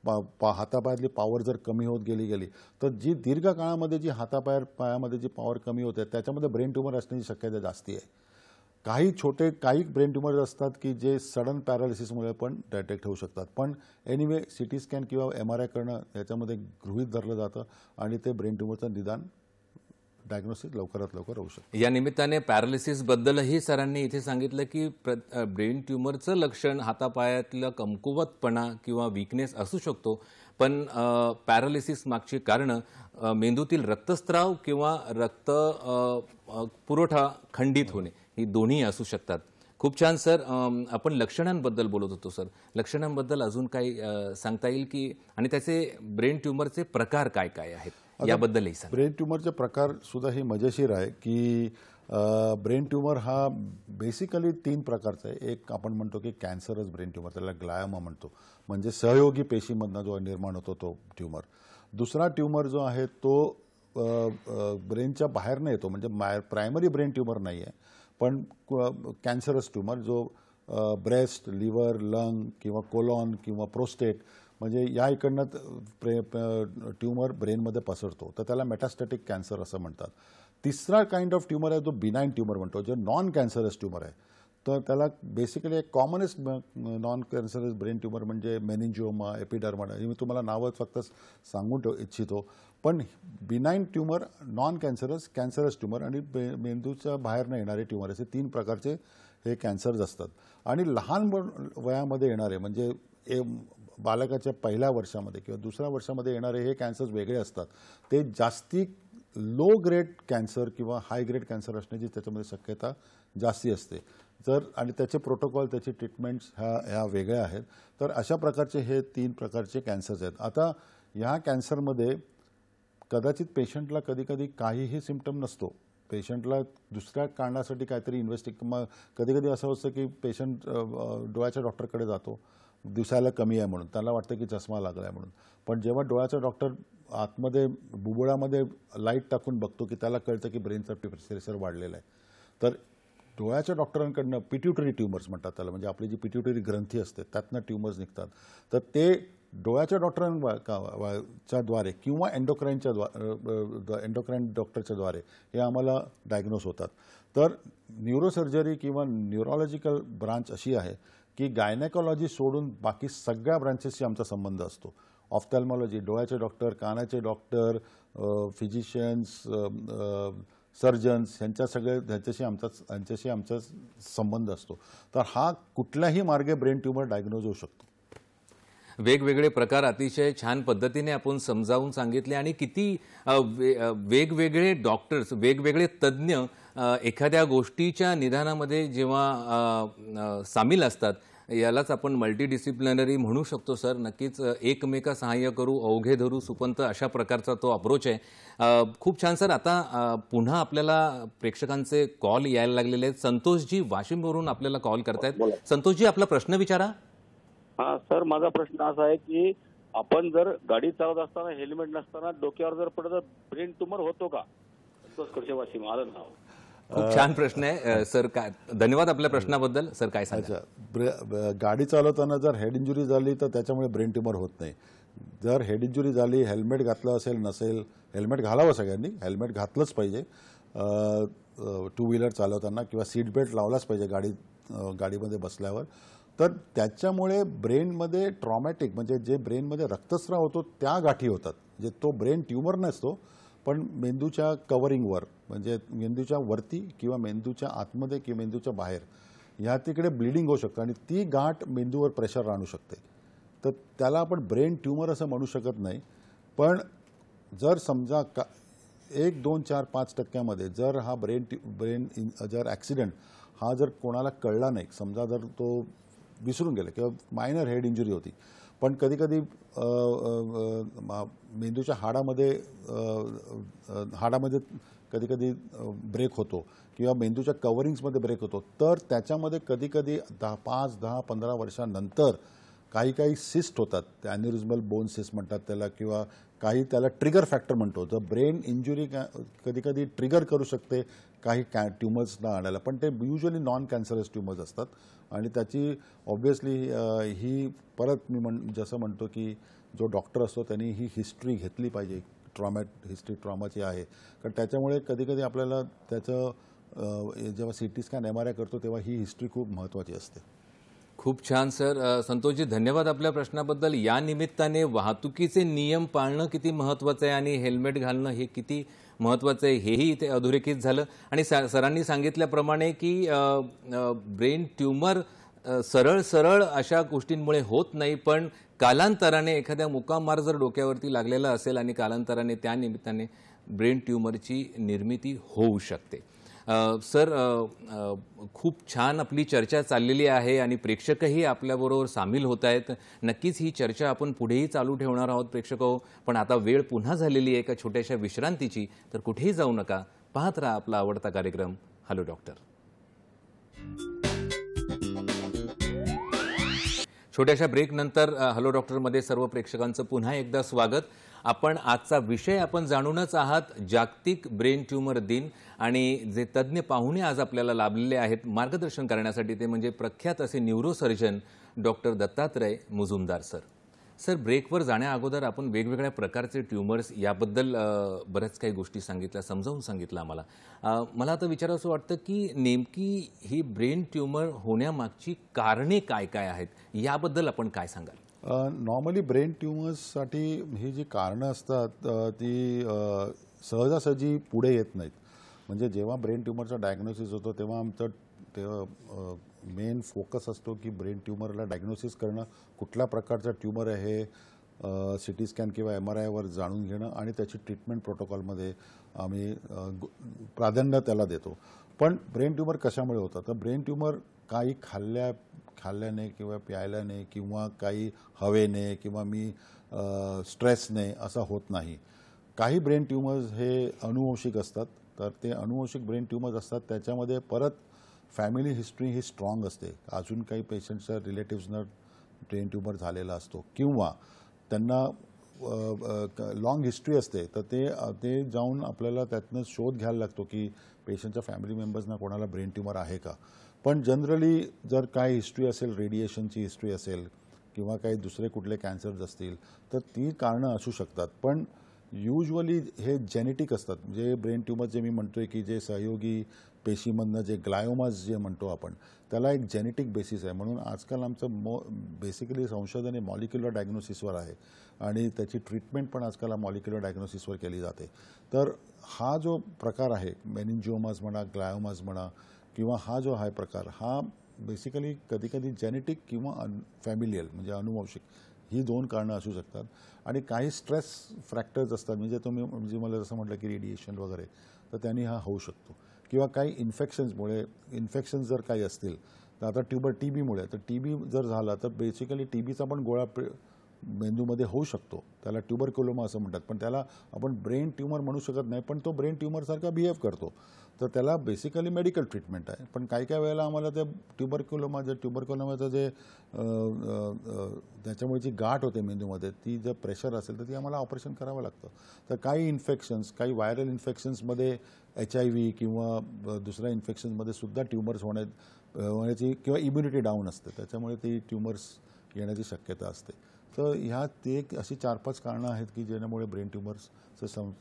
हातापायातली पॉवर जर कमी होत गेली तर जी दीर्घ काळामध्ये जी पायामध्ये जी पॉवर कमी होते त्याच्यामध्ये ब्रेन ट्यूमर असण्याची शक्यता जास्ती आहे. काही ब्रेन ट्युमर असतात की जे सडन पॅरालिसिसमुळे पण डिटेक्ट होऊ शकतात. पण एनिवे CT स्कॅन किंवा MRI करणं याच्यामध्ये गृहीत धरलं जातं आणि ते ब्रेन ट्युमरचं निदान डायग्नोसिस लवकरात लवकर होऊ शकतं. या निमित्ताने पॅरालिसिसबद्दलही सरांनी इथे सांगितलं की ब्रेन ट्युमरचं लक्षण हातापायातलं कमकुवतपणा किंवा वीकनेस असू शकतो, पण पॅरालिसिस मागची कारणं मेंदूतील रक्तस्राव किंवा रक्त पुरवठा खंडित होणे ही दोन्ही असू शकतात. खूप छान सर. आपण लक्षणांबद्दल बोलत होतो सर. लक्षणांबद्दल अजून काही सांगता येईल की, आणि त्याचे ब्रेन ट्युमरचे प्रकार काय काय आहेत याबद्दलही सांगा. ब्रेन ट्युमरचे प्रकार सुद्धा ही मजेशीर आहे की ब्रेन ट्युमर हा बेसिकली 3 प्रकारचा आहे. एक आपण म्हणतो की कॅन्सरस ब्रेन ट्युमर, त्याला ग्लायोमा म्हणतो, म्हणजे सहयोगी पेशीमधनं जो निर्माण होतो तो ट्युमर. दुसरा ट्युमर जो आहे तो ब्रेनच्या बाहेरनं येतो, म्हणजे प्रायमरी ब्रेन ट्युमर नाही आहे, पण कॅन्सरस ट्युमर जो ब्रेस्ट, लिव्हर, लंग किंवा कोलॉन किंवा प्रोस्टेट म्हणजे या इकडनं ट्युमर ब्रेनमध्ये पसरतो, तर त्याला मेटास्टॅटिक कॅन्सर असं म्हणतात. तिसरा काइंड ऑफ ट्युमर आहे जो बिनाईन ट्युमर म्हणतो, जे नॉन कॅन्सरस ट्युमर आहे. तर त्याला बेसिकली एक commonest non cancerous brain tumour म्हणजे मेनिंजिओमा, एपिडर्मा, हे मी तुम्हाला नावं फक्त सांगून इच्छितो. पण benign tumour, non cancerous, cancerous tumour आणि मेंदूच्या बाहेरनं येणारे ट्युमर असे 3 प्रकारचे हे कॅन्सर्स असतात. आणि लहान वयामध्ये येणारे म्हणजे बालकाच्या पहिल्या वर्षामध्ये किंवा दुसऱ्या वर्षामध्ये येणारे हे कॅन्सर्स वेगळे असतात. ते जास्ती लो ग्रेड कॅन्सर किंवा हाय ग्रेड कॅन्सर असण्याची त्याच्यामध्ये शक्यता जास्ती असते. आणि त्याचे प्रोटोकॉल, त्याचे ट्रीटमेंट्स ह्या वेगळ्या आहेत. तर अशा प्रकारचे हे 3 प्रकारचे कॅन्सर्स आहेत. आता ह्या कॅन्सरमध्ये कदाचित पेशंटला कधी काहीही सिम्पटम नसतो. पेशंटला दुसऱ्या कारणासाठी काहीतरी कधी असं असतं की पेशंट डोळ्याच्या डॉक्टरकडे जातो, दिसायला कमी आहे म्हणून, त्याला वाटतं की चष्मा लागला आहे म्हणून. पण जेव्हा डोळ्याचा डॉक्टर आतमध्ये बुबुळामध्ये लाईट टाकून बघतो की त्याला कळतं की ब्रेनचा प्रेशर वाढलेला आहे. तर डोळ्याच्या डॉक्टरांकडनं पिट्युटरी ट्युमर्स म्हणतात त्याला, म्हणजे आपली जी पिट्युटरी ग्रंथी असते त्यातनं ट्युमर्स निघतात. तर ते डोळ्याच्या डॉक्टरांच्या द्वारे किंवा एंडोक्राईन डॉक्टरच्या द्वारे हे आम्हाला डायग्नोस होतात. तर न्यूरोसर्जरी किंवा न्यूरोलॉजिकल ब्रांच अशी आहे की गायनेकॉलॉजी सोडून बाकी सगळ्या ब्रांचेसशी आमचा संबंध असतो. ऑफ्थॅल्मॉलॉजी, डोळ्याचे डॉक्टर, कानाचे डॉक्टर, फिजिशियन्स, सर्जन्स, ह्यांच्याशी आमचा संबंध असतो. तर हा कुठल्याही मार्गे ब्रेन ट्युमर डायग्नोज होऊ शकतो. वेगवेगळे प्रकार अतिशय छान पद्धतीने आपण समजावून सांगितले, आणि किती वेगवेगळे डॉक्टर्स, वेगवेगळे तज्ज्ञ एखाद्या गोष्टीच्या निदानामध्ये जेव्हा सामील असतात, यालाच आपण मल्टीडिसिप्लिनरी म्हणू शकतो सर. नक्कीच एकमेका सहाय्य करू, अवघे धरू सुपंत, अशा प्रकारचा तो अप्रोच आहे. खूप छान सर. आता पुन्हा आपल्याला प्रेक्षकांचे कॉल यायला लागलेले आहेत. संतोषजी वाशिमवरून आपल्याला कॉल करतायत. संतोषजी, आपला प्रश्न विचारा. हा सर, माझा प्रश्न असा आहे की आपण जर गाडी चालवत असताना हेल्मेट नसताना डोक्यावर जर पडलं तर ब्रेन ट्युमर होतो का? वाशिम आलं नाव. खूप छान प्रश्न आहे सर. काय धन्यवाद आपल्या प्रश्नाबद्दल. सर काय सांगा? गाडी चालवताना जर हेड इंजुरी झाली तर त्याच्यामुळे ब्रेन ट्युमर होत नाही. जर हेड इंजुरी झाली, हेल्मेट घातलं असेल नसेल, हेल्मेट घालावं, सगळ्यांनी हेल्मेट घातलंच पाहिजे. 2 व्हीलर चालवताना किंवा सीट बेल्ट लावलाच पाहिजे गाडीमध्ये बसल्यावर. तर त्याच्यामुळे ब्रेनमध्ये ट्रॉमॅटिक म्हणजे जे ब्रेनमध्ये रक्तस्राव होतो त्या गाठी होतात. म्हणजे तो ब्रेन ट्युमर नसतो, पण मेंदूच्या कव्हरिंगवर म्हणजे मेंदूच्या वरती किंवा मेंदूच्या आतमध्ये किंवा मेंदूच्या बाहेर ह्या तिकडे ब्लिडिंग होऊ शकतं आणि ती गाठ मेंदूवर प्रेशर आणू शकते. तर त्याला आपण ब्रेन ट्युमर असं म्हणू शकत नाही. पण जर समजा 1, 2, 4, 5% जर हा ब्रेन जर ॲक्सिडेंट हा जर कोणाला कळला नाही, समजा जर तो विसरून गेला किंवा मायनर हेड इंजुरी होती, पण कधी मेंदूच्या हाडामध्ये कधी ब्रेक होतो किंवा मेंदूच्या कव्हरिंग्समध्ये ब्रेक होतो, तर त्याच्यामध्ये कधी 5, 10, 15 वर्षांनंतर काही सिस्ट होतात. ते ॲन्युरिझमल बोन सिस्ट म्हणतात त्याला, किंवा त्याला ट्रिगर फॅक्टर म्हणतो. तर ब्रेन इंजुरी कधी ट्रिगर करू शकते काही ट्युमर्सना आणायला, पण ते युजली नॉन कॅन्सरस ट्युमर्स असतात. आणि त्याची ऑब्व्हियसली ही परत मी जसं म्हणतो की जो डॉक्टर असतो त्यांनी ही हिस्ट्री घेतली पाहिजे, हिस्ट्री ट्रॉमाची आहे. कारण त्याच्यामुळे कधी आपल्याला त्याचं जेव्हा CT स्कॅन MRI करतो तेव्हा ही हिस्ट्री खूप महत्त्वाची असते. खूप छान सर. संतोषजी, धन्यवाद आपल्या प्रश्नाबद्दल. या निमित्ताने वाहतुकीचे नियम पाळणं किती महत्त्वाचं आहे आणि हेल्मेट घालणं हे किती महत्त्वाचं आहे हेही इथे अधोरेखित झालं. आणि सरांनी सांगितल्याप्रमाणे की ब्रेन ट्यूमर सरळ सरळ अशा गोष्टींमुळे होत नाही, पण कालांतराने एखाद्या मुकामार जर डोक्यावरती लागलेला असेल आणि कालांतराने त्या निमित्ताने ब्रेन ट्यूमरची निर्मिती होऊ शकते. सर, खूप छान आपली चर्चा चाललेली आहे आणि प्रेक्षकही आपल्याबरोबर सामील होत आहेत. नक्कीच ही चर्चा आपण पुढेही चालू ठेवणार आहोत प्रेक्षको. पण आता वेळ पुन्हा झालेली आहे एका छोट्याशा विश्रांतीची, तर कुठेही जाऊ नका. पाहत राहा आपला आवडता कार्यक्रम हॅलो डॉक्टर. छोट्याशा ब्रेकनंतर हॅलो डॉक्टरमध्ये सर्व प्रेक्षकांचं पुन्हा एकदा स्वागत. आपण आजचा विषय आपण जाणूनच आहात, जागतिक ब्रेन ट्यूमर दिन. आणि जे तज्ज्ञ पाहुणे आज आपल्याला लाभलेले आहेत मार्गदर्शन करण्यासाठी ते म्हणजे प्रख्यात असे neurosurgeon doctor Dattatray Mujumdar sir. Sir, ब्रेकवर जाण्या अगोदर आपण वेगवेगळ्या प्रकारचे ट्यूमर्स याबद्दल बऱ्याच काही गोष्टी सांगितल्या, समजावून सांगितलं आम्हाला. मला आता विचारावंसं वाटतं की नेमकी ही ब्रेन ट्यूमर होण्यामागची कारणे काय काय आहेत, याबद्दल आपण काय सांगाल? नॉर्मली ब्रेन ट्यूमर्ससाठी ही जी कारणं असतात ती सहजासहजी पुढे येत नाहीत. म्हणजे जेव्हा ब्रेन ट्यूमरचा डायग्नोसिस होतो तेव्हा आमचं मेन फोकस असतो की ब्रेन ट्यूमरला डायग्नोसिस करणं, कुठल्या प्रकारचा ट्यूमर आहे हे CT स्कॅन किंवा MRIवर जाणून घेणं आणि त्याची ट्रीटमेंट प्रोटोकॉलमध्ये आम्ही प्राधान्य त्याला देतो. पण ब्रेन ट्यूमर कशामुळे होतं? तर ब्रेन ट्यूमर काही खाल्ल्याने किंवा प्यायल्याने किंवा काही हवेने किंवा स्ट्रेसने असा होत नाही. काही ब्रेन ट्यूमर्स हे अनुवंशिक असतात. तर ते अनुवंशिक ब्रेन ट्यूमर्स असतात त्याच्यामध्ये परत फॅमिली हिस्ट्री ही स्ट्रॉंग असते. अजून काही पेशंटच्या रिलेटिव्सना ब्रेन ट्यूमर झालेला असतो किंवा त्यांना लॉंग हिस्ट्री असते. तर ते जाऊन आपल्याला त्यातनं शोध घ्यायला लागतो की पेशंटच्या फॅमिली मेंबर्सना कोणाला ब्रेन ट्यूमर आहे का. पण जनरली जर काही हिस्ट्री असेल, रेडिएशनची हिस्ट्री असेल किंवा काही दुसरे कुठले कॅन्सर्स असतील तर ती कारणं असू शकतात. पण युजली हे जेनेटिक असतात. जे ब्रेन ट्यूमर जे मी म्हणतोय की जे सहयोगी पेशीमधनं जे ग्लायोमाज जे म्हणतो आपण, त्याला एक जेनेटिक बेसिस आहे. म्हणून आजकाल आमचं बेसिकली संशोधन हे मॉलिक्युलर डायग्नोसिसवर आहे आणि त्याची ट्रीटमेंट पण आजकाल मॉलिक्युलर डायग्नोसिसवर केली जाते. तर हा जो प्रकार आहे, मेनिंजिओमाज म्हणा, ग्लायोमाज म्हणा, किंवा हा जो आहे प्रकार, हा बेसिकली कधीकधी जेनेटिक किंवा फॅमिलियल म्हणजे अनुवंशिक ही दोन कारणं असू शकतात. आणि काही स्ट्रेस फॅक्टर्स असतात, म्हणजे मला जसं म्हटलं की रेडिएशन वगैरे, तर त्यांनी हा होऊ शकतो. किंवा काही इन्फेक्शन्स जर काही असतील, तर आता TBमुळे, तर TB जर झाला तर बेसिकली TBचा पण गोळा मेंदूमध्ये होऊ शकतो. त्याला ट्युबरक्युलोमा असं म्हणतात. पण त्याला आपण ब्रेन ट्यूमर म्हणू शकत नाही, पण तो ब्रेन ट्यूमरसारखा बिहेव करतो. तर त्याला बेसिकली मेडिकल ट्रीटमेंट आहे. पण काही वेळेला आम्हाला ते ट्युबरक्युलोमाचं जे त्याच्यामुळे जी गाठ होते मेंदूमध्ये, ती जर प्रेशर असेल तर ती आम्हाला ऑपरेशन करावं लागतं. तर काही इन्फेक्शन्स, काही व्हायरल इन्फेक्शन्समध्ये HIV किंवा दुसऱ्या इन्फेक्शन्समध्ये सुद्धा ट्यूमर्स होण्याची किंवा इम्युनिटी डाऊन असते, त्याच्यामुळे ती ट्यूमर्स येण्याची शक्यता असते. तर ते एक अशी 4-5 कारणं आहेत की ज्यामुळे ब्रेन ट्यूमर्सचं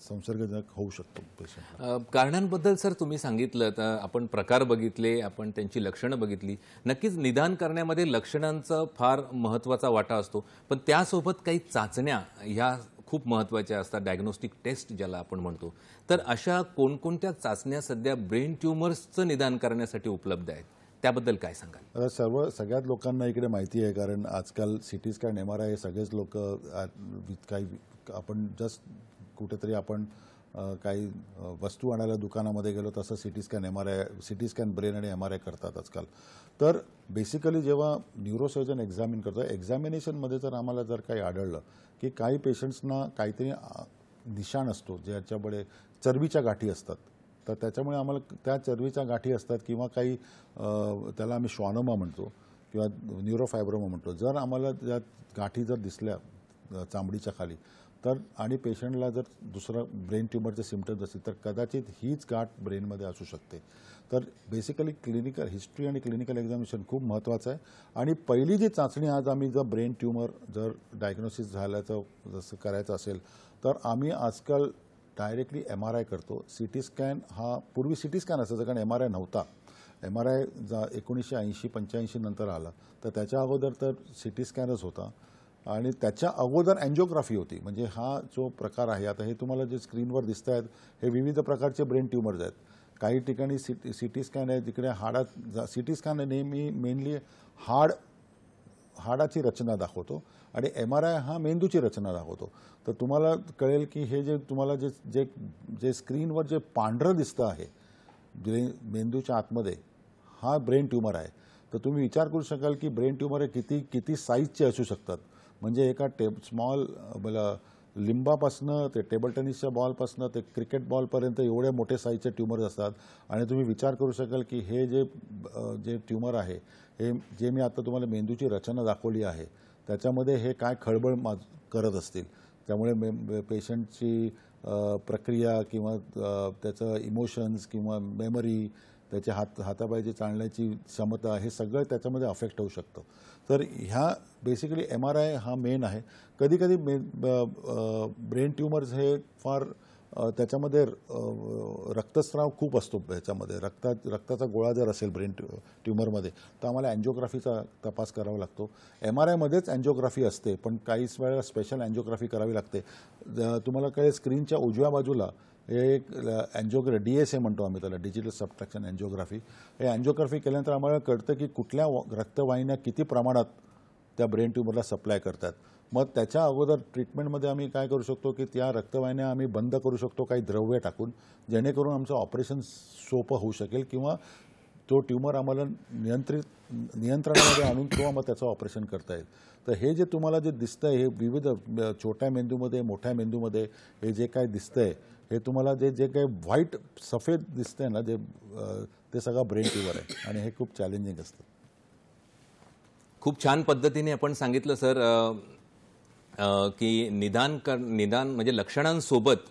संसर्गजनक होऊ शकतो पेशंट. कारणांबद्दल सर तुम्ही सांगितलं, तर आपण प्रकार बघितले, आपण त्यांची लक्षणं बघितली. नक्कीच निदान करण्यामध्ये लक्षणांचा फार महत्त्वाचा वाटा असतो, पण त्यासोबत काही चाचण्या ह्या खूप महत्त्वाच्या असतात, डायग्नोस्टिक टेस्ट ज्याला आपण म्हणतो. तर अशा कोणकोणत्या चाचण्या सध्या ब्रेन ट्यूमर्सचं निदान करण्यासाठी उपलब्ध आहेत, त्याबद्दल काय सांगाल? सगळ्याच लोकांना इकडे माहिती आहे, कारण आजकाल CT स्कॅन MRI हे सगळेच लोक काही आपण जस्ट कुठेतरी आपण काही वस्तू आणायला दुकानामध्ये गेलो तसं CT स्कॅन ब्रेन आणि MRI करतात आजकाल. तर बेसिकली जेव्हा न्यूरोसर्जन एक्झामिन करतो, एक्झामिनेशनमध्ये जर आम्हाला जर काही आढळलं की काही पेशंट्सना काहीतरी निशाण असतो, ज्याच्यामुळे चरबीच्या गाठी असतात, तर त्याच्यामुळे आम्हाला त्या चरबीच्या गाठी असतात किंवा काही त्याला आम्ही श्वानोमा म्हणतो किंवा न्यूरोफायब्रोमा म्हणतो. जर आम्हाला त्या गाठी जर दिसल्या चामडीच्या खाली, तर आणि पेशंटला जर दुसरं ब्रेन ट्यूमरचे सिम्पटम्स असतील तर कदाचित हीच गाठ ब्रेनमध्ये असू शकते. तर बेसिकली क्लिनिकल हिस्ट्री आणि क्लिनिकल एक्झामिनेशन खूप महत्त्वाचं आहे. आणि पहिली जी चाचणी आज आम्ही जर ब्रेन ट्यूमर जर डायग्नोसिस झाल्याचं जसं करायचं असेल, तर आम्ही आजकाल डायरेक्टली MRI करतो. CT स्कॅन हा पूर्वी CT स्कॅन असायचा कारण MRI नव्हता. MRI 1980-85 नंतर आला, तर त्याच्या अगोदर तर CT स्कॅनच होता आणि त्याच्या अगोदर अँजिओग्राफी होती. म्हणजे हा जो प्रकार आहे, आता हे तुम्हाला जे स्क्रीनवर दिसत आहेत हे विविध प्रकारचे ब्रेन ट्यूमर्स आहेत. काही ठिकाणी CT स्कॅन आहे, तिकडे CT स्कॅन नेहमी मेनली हाडाची रचना दाखवतो आणि MRI हा मेंदूची रचना दाखवतो. तर तुम्हाला कळेल की हे जे तुम्हाला जे जे जे स्क्रीनवर जे पांढरं दिसतं आहे जे मेंदूच्या आतमध्ये, हा ब्रेन ट्यूमर आहे. तर तुम्ही विचार करू शकाल की ब्रेन ट्यूमर हे किती साईजचे असू शकतात. म्हणजे एका स्मॉल लिंबापासनं ते टेबल टेनिसच्या बॉलपासनं ते क्रिकेट बॉलपर्यंत एवढे मोठे साईजचे ट्यूमर्स असतात. आणि तुम्ही विचार करू शकाल की हे जे ट्यूमर आहे, हे जे मी आता तुम्हाला मेंदूची रचना दाखवली आहे त्याच्यामध्ये हे काय खळबळ करत असतील. त्यामुळे पेशंटची प्रक्रिया किंवा त्याचं इमोशन्स किंवा मेमरी, त्याच्या हातापायची चालण्याची क्षमता, हे सगळं त्याच्यामध्ये अफेक्ट होऊ शकतं. तर ह्या बेसिकली MRI हा मेन आहे. कधी कधी ब्रेन ट्यूमर्स हे फार त्याच्यामध्ये रक्तस्राव खूप असतो. ह्याच्यामध्ये रक्ताचा गोळा जर असेल ब्रेन ट्यूमरमध्ये तर आम्हाला अँजिओग्राफीचा तपास करावा लागतो. MRIमध्येच अँजिओग्राफी असते, पण काही वेळेला स्पेशल अँजिओग्राफी करावी लागते. तुम्हाला कळेल स्क्रीनच्या उजव्या बाजूला हे एक DSA म्हणतो आम्ही त्याला, डिजिटल सबट्रॅक्शन अँजिओग्राफी. हे अँजिओग्राफी केल्यानंतर आम्हाला कळतं की कुठल्या रक्तवाहिन्या किती प्रमाणात त्या ब्रेन ट्यूमरला सप्लाय करतात. मग त्याच्या अगोदर ट्रीटमेंटमध्ये आम्ही काय करू शकतो की त्या रक्तवाहिन्या आम्ही बंद करू शकतो काही द्रव्य टाकून, जेणेकरून आमचं ऑपरेशन सोपं होऊ शकेल किंवा तो ट्यूमर आम्हाला नियंत्रणामध्ये आणून तो मग त्याचं ऑपरेशन करता येईल. तर हे जे तुम्हाला जे दिसतंय हे विविध छोट्या मेंदूमध्ये, मोठ्या मेंदूमध्ये हे जे काय दिसतंय, हे तुम्हाला जे काही व्हाईट सफेद दिसतंय ना, ते सगळं ब्रेन ट्यूमर आहे आणि हे खूप चॅलेंजिंग असतं. खूप छान पद्धतीने आपण सांगितलं सर की निदान म्हणजे लक्षणांसोबत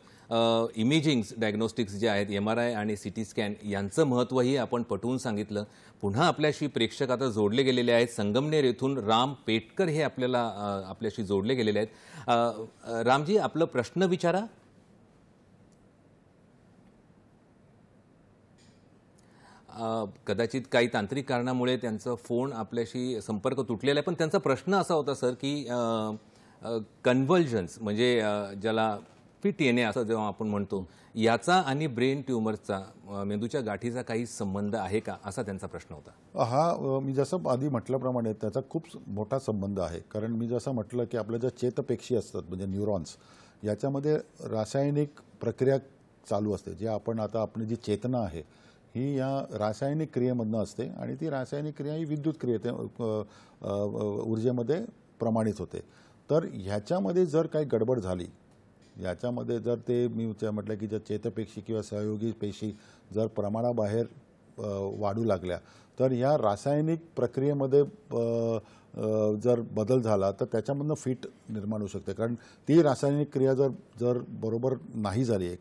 इमेजिंग डायग्नोस्टिक्स जे आहेत MRI आणि CT स्कॅन यांचं महत्त्वही आपण पटवून सांगितलं. पुन्हा आपल्याशी प्रेक्षक आता जोडले गेलेले आहेत. संगमनेर येथून राम पेटकर हे आपल्याशी जोडले गेलेले आहेत. रामजी, आपलं प्रश्न विचारा. कदाचित काही तांत्रिक कारणामुळे त्यांचा फोन आपल्याशी संपर्क तुटलेला आहे, पण त्यांचा प्रश्न असा होता सर की कन्व्हल्जन्स म्हणजे ज्याला फिट येणे असं जेव्हा आपण म्हणतो, याचा आणि ब्रेन ट्यूमरचा, मेंदूच्या गाठीचा काही संबंध आहे का, असा त्यांचा प्रश्न होता. हा मी जसं आधी म्हटल्याप्रमाणे त्याचा खूप मोठा संबंध आहे. कारण मी जसं म्हटलं की आपल्या ज्या चेतपेशी असतात म्हणजे न्यूरॉन्स, याच्यामध्ये रासायनिक प्रक्रिया चालू असते. जे आपली जी चेतना आहे ही या रासायनिक क्रियेमधनं असते आणि ती रासायनिक क्रिया ही विद्युत क्रियेत ऊर्जेमध्ये प्रमाणित होते. तर ह्याच्यामध्ये जर काही गडबड झाली, याच्यामध्ये जर ते मी म्हटलं की जर चेतपेशी किंवा सहयोगी पेशी जर प्रमाणाबाहेर वाढू लागल्या तर ह्या रासायनिक प्रक्रियेमध्ये जर बदल झाला तर त्याच्यामधनं फिट निर्माण होऊ शकते. कारण ती रासायनिक क्रिया जर बरोबर नाही झाली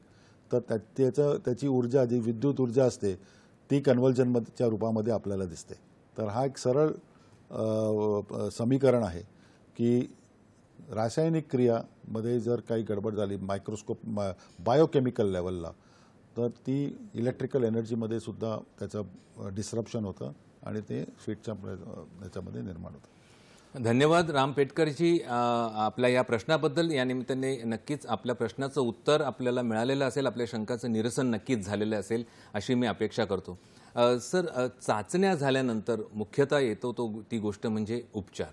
तर त्याची ऊर्जा, जी विद्युत ऊर्जा असते, ती कन्व्हल्जनच्या रूपामध्ये आपल्याला दिसते. तर हा एक सरळ समीकरण आहे की रासायनिक क्रियामध्ये जर काही गडबड झाली बायोकेमिकल लेवलला, तर ती इलेक्ट्रिकल एनर्जीमध्ये सुद्धा त्याचं डिस्रप्शन होतं आणि ते फिटच्या याच्यामध्ये निर्माण होतं. धन्यवाद राम पेटकरजी आपल्या या प्रश्नाबद्दल. या निमित्ताने नक्कीच आपल्या प्रश्नाचं उत्तर आपल्याला मिळालेलं असेल, आपल्या शंकाचं निरसन नक्कीच झालेलं असेल अशी मी अपेक्षा करतो. सर, चाचण्या झाल्यानंतर मुख्यतः येतो ती गोष्ट म्हणजे उपचार.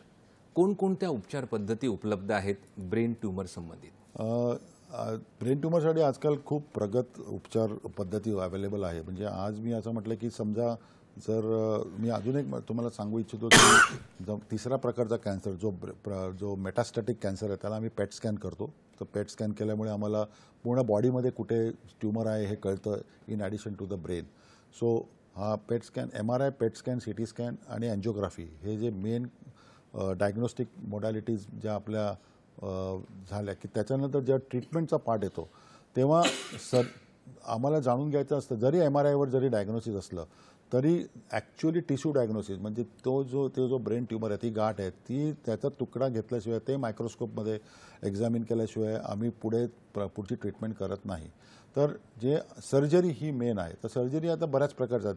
कोणकोणत्या उपचार पद्धती उपलब्ध आहेत ब्रेन ट्यूमर संबंधित? ब्रेन ट्यूमरसाठी आजकाल खूप प्रगत उपचार पद्धती अवेलेबल आहे. म्हणजे आज मी असं म्हटलं की समजा जर मी अजून एक तुम्हाला सांगू इच्छितो की तिसरा प्रकारचा कॅन्सर जो मेटास्टॅटिक कॅन्सर आहे त्याला आम्ही पेट स्कॅन करतो. तर पेट स्कॅन केल्यामुळे आम्हाला पूर्ण बॉडीमध्ये कुठे ट्यूमर आहे हे कळतं, in addition to the brain. So हा PET scan, MRI, PET scan, CT scan आणि अँजिओग्राफी हे जे मेन डायग्नोस्टिक मोडॅलिटीज ज्या आपल्या झाल्या की त्याच्यानंतर जेव्हा ट्रीटमेंटचा पार्ट येतो तेव्हा आम्हाला जाणून घ्यायचं असतं, जरी MRIवर जरी डायग्नोसिस असलं तरी ॲक्च्युअली टिश्यू डायग्नोसिस म्हणजे तो जो ब्रेन ट्यूमर आहे, ती गाठ आहे, ती त्याचा तुकडा घेतल्याशिवाय, ते मायक्रोस्कोपमध्ये एक्झामिन केल्याशिवाय आम्ही पुढची ट्रीटमेंट करत नाही. तर जे सर्जरी ही मेन आहे. तर सर्जरी आता बऱ्याच प्रकारच्या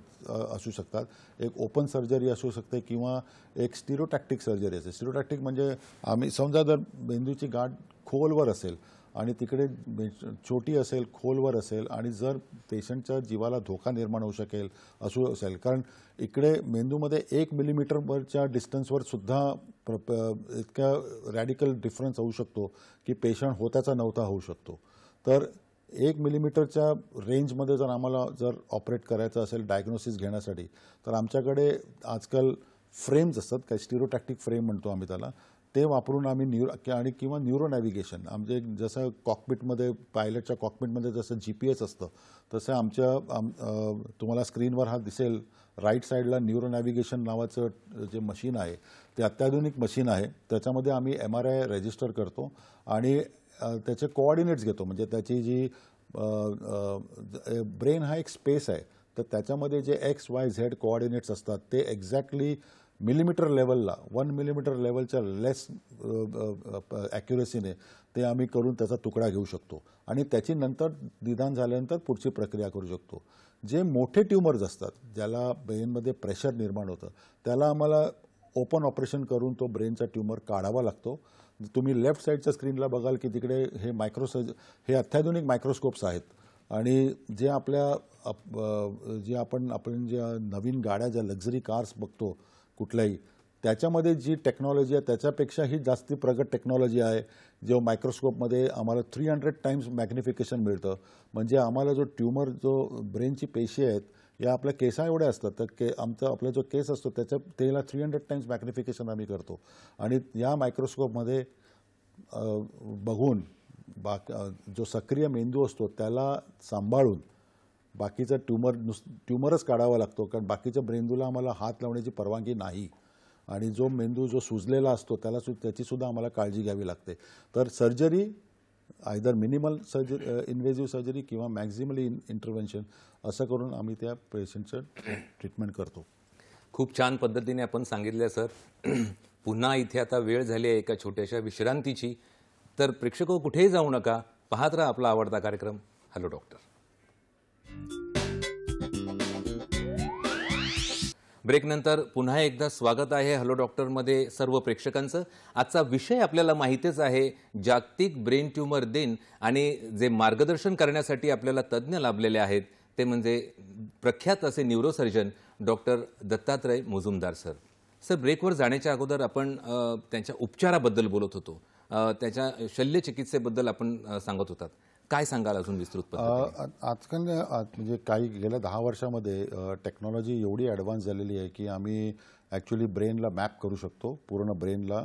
असू शकतात. एक ओपन सर्जरी असू शकते किंवा एक स्टिरोटॅक्टिक सर्जरी असेल. स्टिरोटॅक्टिक म्हणजे आम्ही समजा जर मेंदूची गाठ खोलवर असेल आणि तिकडे छोटी असेल, खोलवर असेल आणि जर पेशंटच्या जीवाला धोका निर्माण होऊ शकेल असू असेल, कारण इकडे मेंदूमध्ये 1 मिलीमीटरवरच्या डिस्टन्सवर सुद्धा इतका रॅडिकल डिफरन्स होऊ शकतो की पेशंट होताचा नव्हता होऊ शकतो. तर 1 मिलीमीटरच्या रेंजमध्ये जर ऑपरेट करायचं असेल डायग्नोसिस घेण्यासाठी, तर आमच्याकडे आजकाल फ्रेम्स असतात, काही स्टिरोटॅक्टिक फ्रेम म्हणतो आम्ही त्याला, ते वापरून आम्ही किंवा न्यूरो नॅव्हिगेशन, आमचे जसं कॉकपिटमध्ये, पायलटच्या कॉकपिटमध्ये जसं GPS असतं, तसं तुम्हाला स्क्रीनवर हा दिसेल, राईट साईडला न्यूरो नॅव्हिगेशन नावाचं जे मशीन आहे, ते अत्याधुनिक मशीन आहे. त्याच्यामध्ये आम्ही MRI रजिस्टर करतो आणि त्याचे कोऑर्डिनेट्स घेतो. म्हणजे त्याची जी ब्रेन हा एक स्पेस आहे, तर त्याच्यामध्ये जे XYZ कोऑर्डिनेट्स असतात ते एक्झॅक्टली मिलीमीटर लेवलला, 1 मिलीमीटर लेवलच्या लेस ॲक्युरेसीने ते आम्ही करून त्याचा तुकडा घेऊ शकतो आणि त्याची नंतर निदान झाल्यानंतर पुढची प्रक्रिया करू शकतो. जे मोठे ट्यूमर्स असतात, ज्याला ब्रेनमध्ये प्रेशर निर्माण होतं, त्याला आम्हाला ओपन ऑपरेशन करून तो ब्रेनचा ट्यूमर काढावा लागतो. तुम्ही लेफ्ट साईडच्या स्क्रीनला बघाल की तिकडे हे अत्याधुनिक मायक्रोस्कोप्स आहेत आणि जे आपण ज्या नवीन गाड्या, ज्या लक्झरी कार्स बघतो कुठल्याही, त्याच्यामध्ये जी टेक्नॉलॉजी आहे त्याच्यापेक्षाही जास्ती प्रगत टेक्नॉलॉजी आहे. जो मायक्रोस्कोपमध्ये आम्हाला 300 टाइम्स मॅग्निफिकेशन मिळतं. म्हणजे आम्हाला जो ट्यूमर, जो ब्रेनची पेशी आहेत, या आपल्या केसा एवढ्या असतात, तर आपला जो केस असतो त्याला 300 टाइम्स मॅग्निफिकेशन आम्ही करतो आणि या मायक्रोस्कोपमध्ये बघून जो सक्रिय मेंदू असतो त्याला सांभाळून बाकीचा ट्यूमरच काढावा लागतो, कारण बाकीच्या मेंदूला आम्हाला हात लावण्याची परवानगी नाही आणि जो मेंदू जो सुजलेला असतो त्याची सुद्धा आम्हाला काळजी घ्यावी लागते. तर surgery either minimal invasive surgery किंवा मॅक्झिमली इंटरव्हेन्शन असं करून आम्ही त्या पेशंटचं ट्रीटमेंट करतो. खूप छान पद्धतीने आपण सांगितलं सर. पुन्हा इथे आता वेळ झाली आहे एका छोट्याशा विश्रांतीची. तर प्रेक्षक कुठेही जाऊ नका, पाहत राहा आपला आवडता कार्यक्रम हॅलो डॉक्टर. ब्रेकनंतर पुन्हा एकदा स्वागत आहे हॅलो डॉक्टरमध्ये सर्व प्रेक्षकांचं. आजचा विषय आपल्याला माहितीच आहे, जागतिक ब्रेन ट्यूमर दिन, आणि जे मार्गदर्शन करण्यासाठी आपल्याला तज्ज्ञ लाभलेले आहेत ते म्हणजे प्रख्यात असे neurosurgeon doctor Dattatray Mujumdar sir. Sir, ब्रेकवर जाण्याच्या अगोदर आपण त्यांच्या उपचाराबद्दल बोलत होतो, त्याच्या शल्यचिकित्सेबद्दल आपण सांगत होतात. काय सांगाल अजून विस्तृत? आजकाल म्हणजे गेल्या 10 वर्षामध्ये टेक्नॉलॉजी एवढी ॲडव्हान्स झालेली आहे की आम्ही ॲक्च्युली ब्रेनला मॅप करू शकतो, पूर्ण ब्रेनला.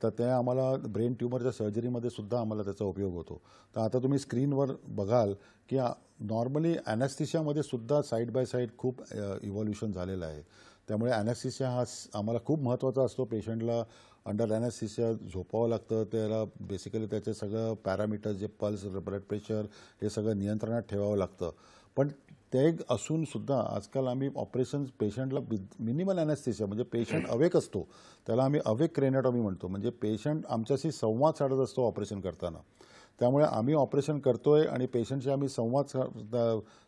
तर ते आम्हाला ब्रेन ट्यूमरच्या सर्जरीमध्ये सुद्धा आम्हाला त्याचा उपयोग होतो. तर आता तुम्ही स्क्रीनवर बघाल की नॉर्मली ॲनेस्थेशियामध्ये सुद्धा साईड बाय साईड खूप इव्हॉल्युशन झालेलं आहे. त्यामुळे ॲनेस्थेशिया हा आम्हाला खूप महत्त्वाचा असतो. पेशंटला अंडर ॲनेस्थेशिया झोपावं लागतं, त्याला बेसिकली त्याचे सगळं पॅरामीटर्स, जे पल्स, ब्लड प्रेशर, हे सगळं नियंत्रणात ठेवावं लागतं. पण ते असूनसुद्धा आजकाल आम्ही ऑपरेशन्स पेशंटला मिनिमल ॲनेस्थेशिया, म्हणजे पेशंट अवेक असतो, त्याला आम्ही अवेक क्रेनेटॉमी म्हणतो. म्हणजे पेशंट आमच्याशी संवाद साधत असतो ऑपरेशन करताना. त्यामुळे आम्ही ऑपरेशन करतोय आणि पेशंटशी आम्ही संवाद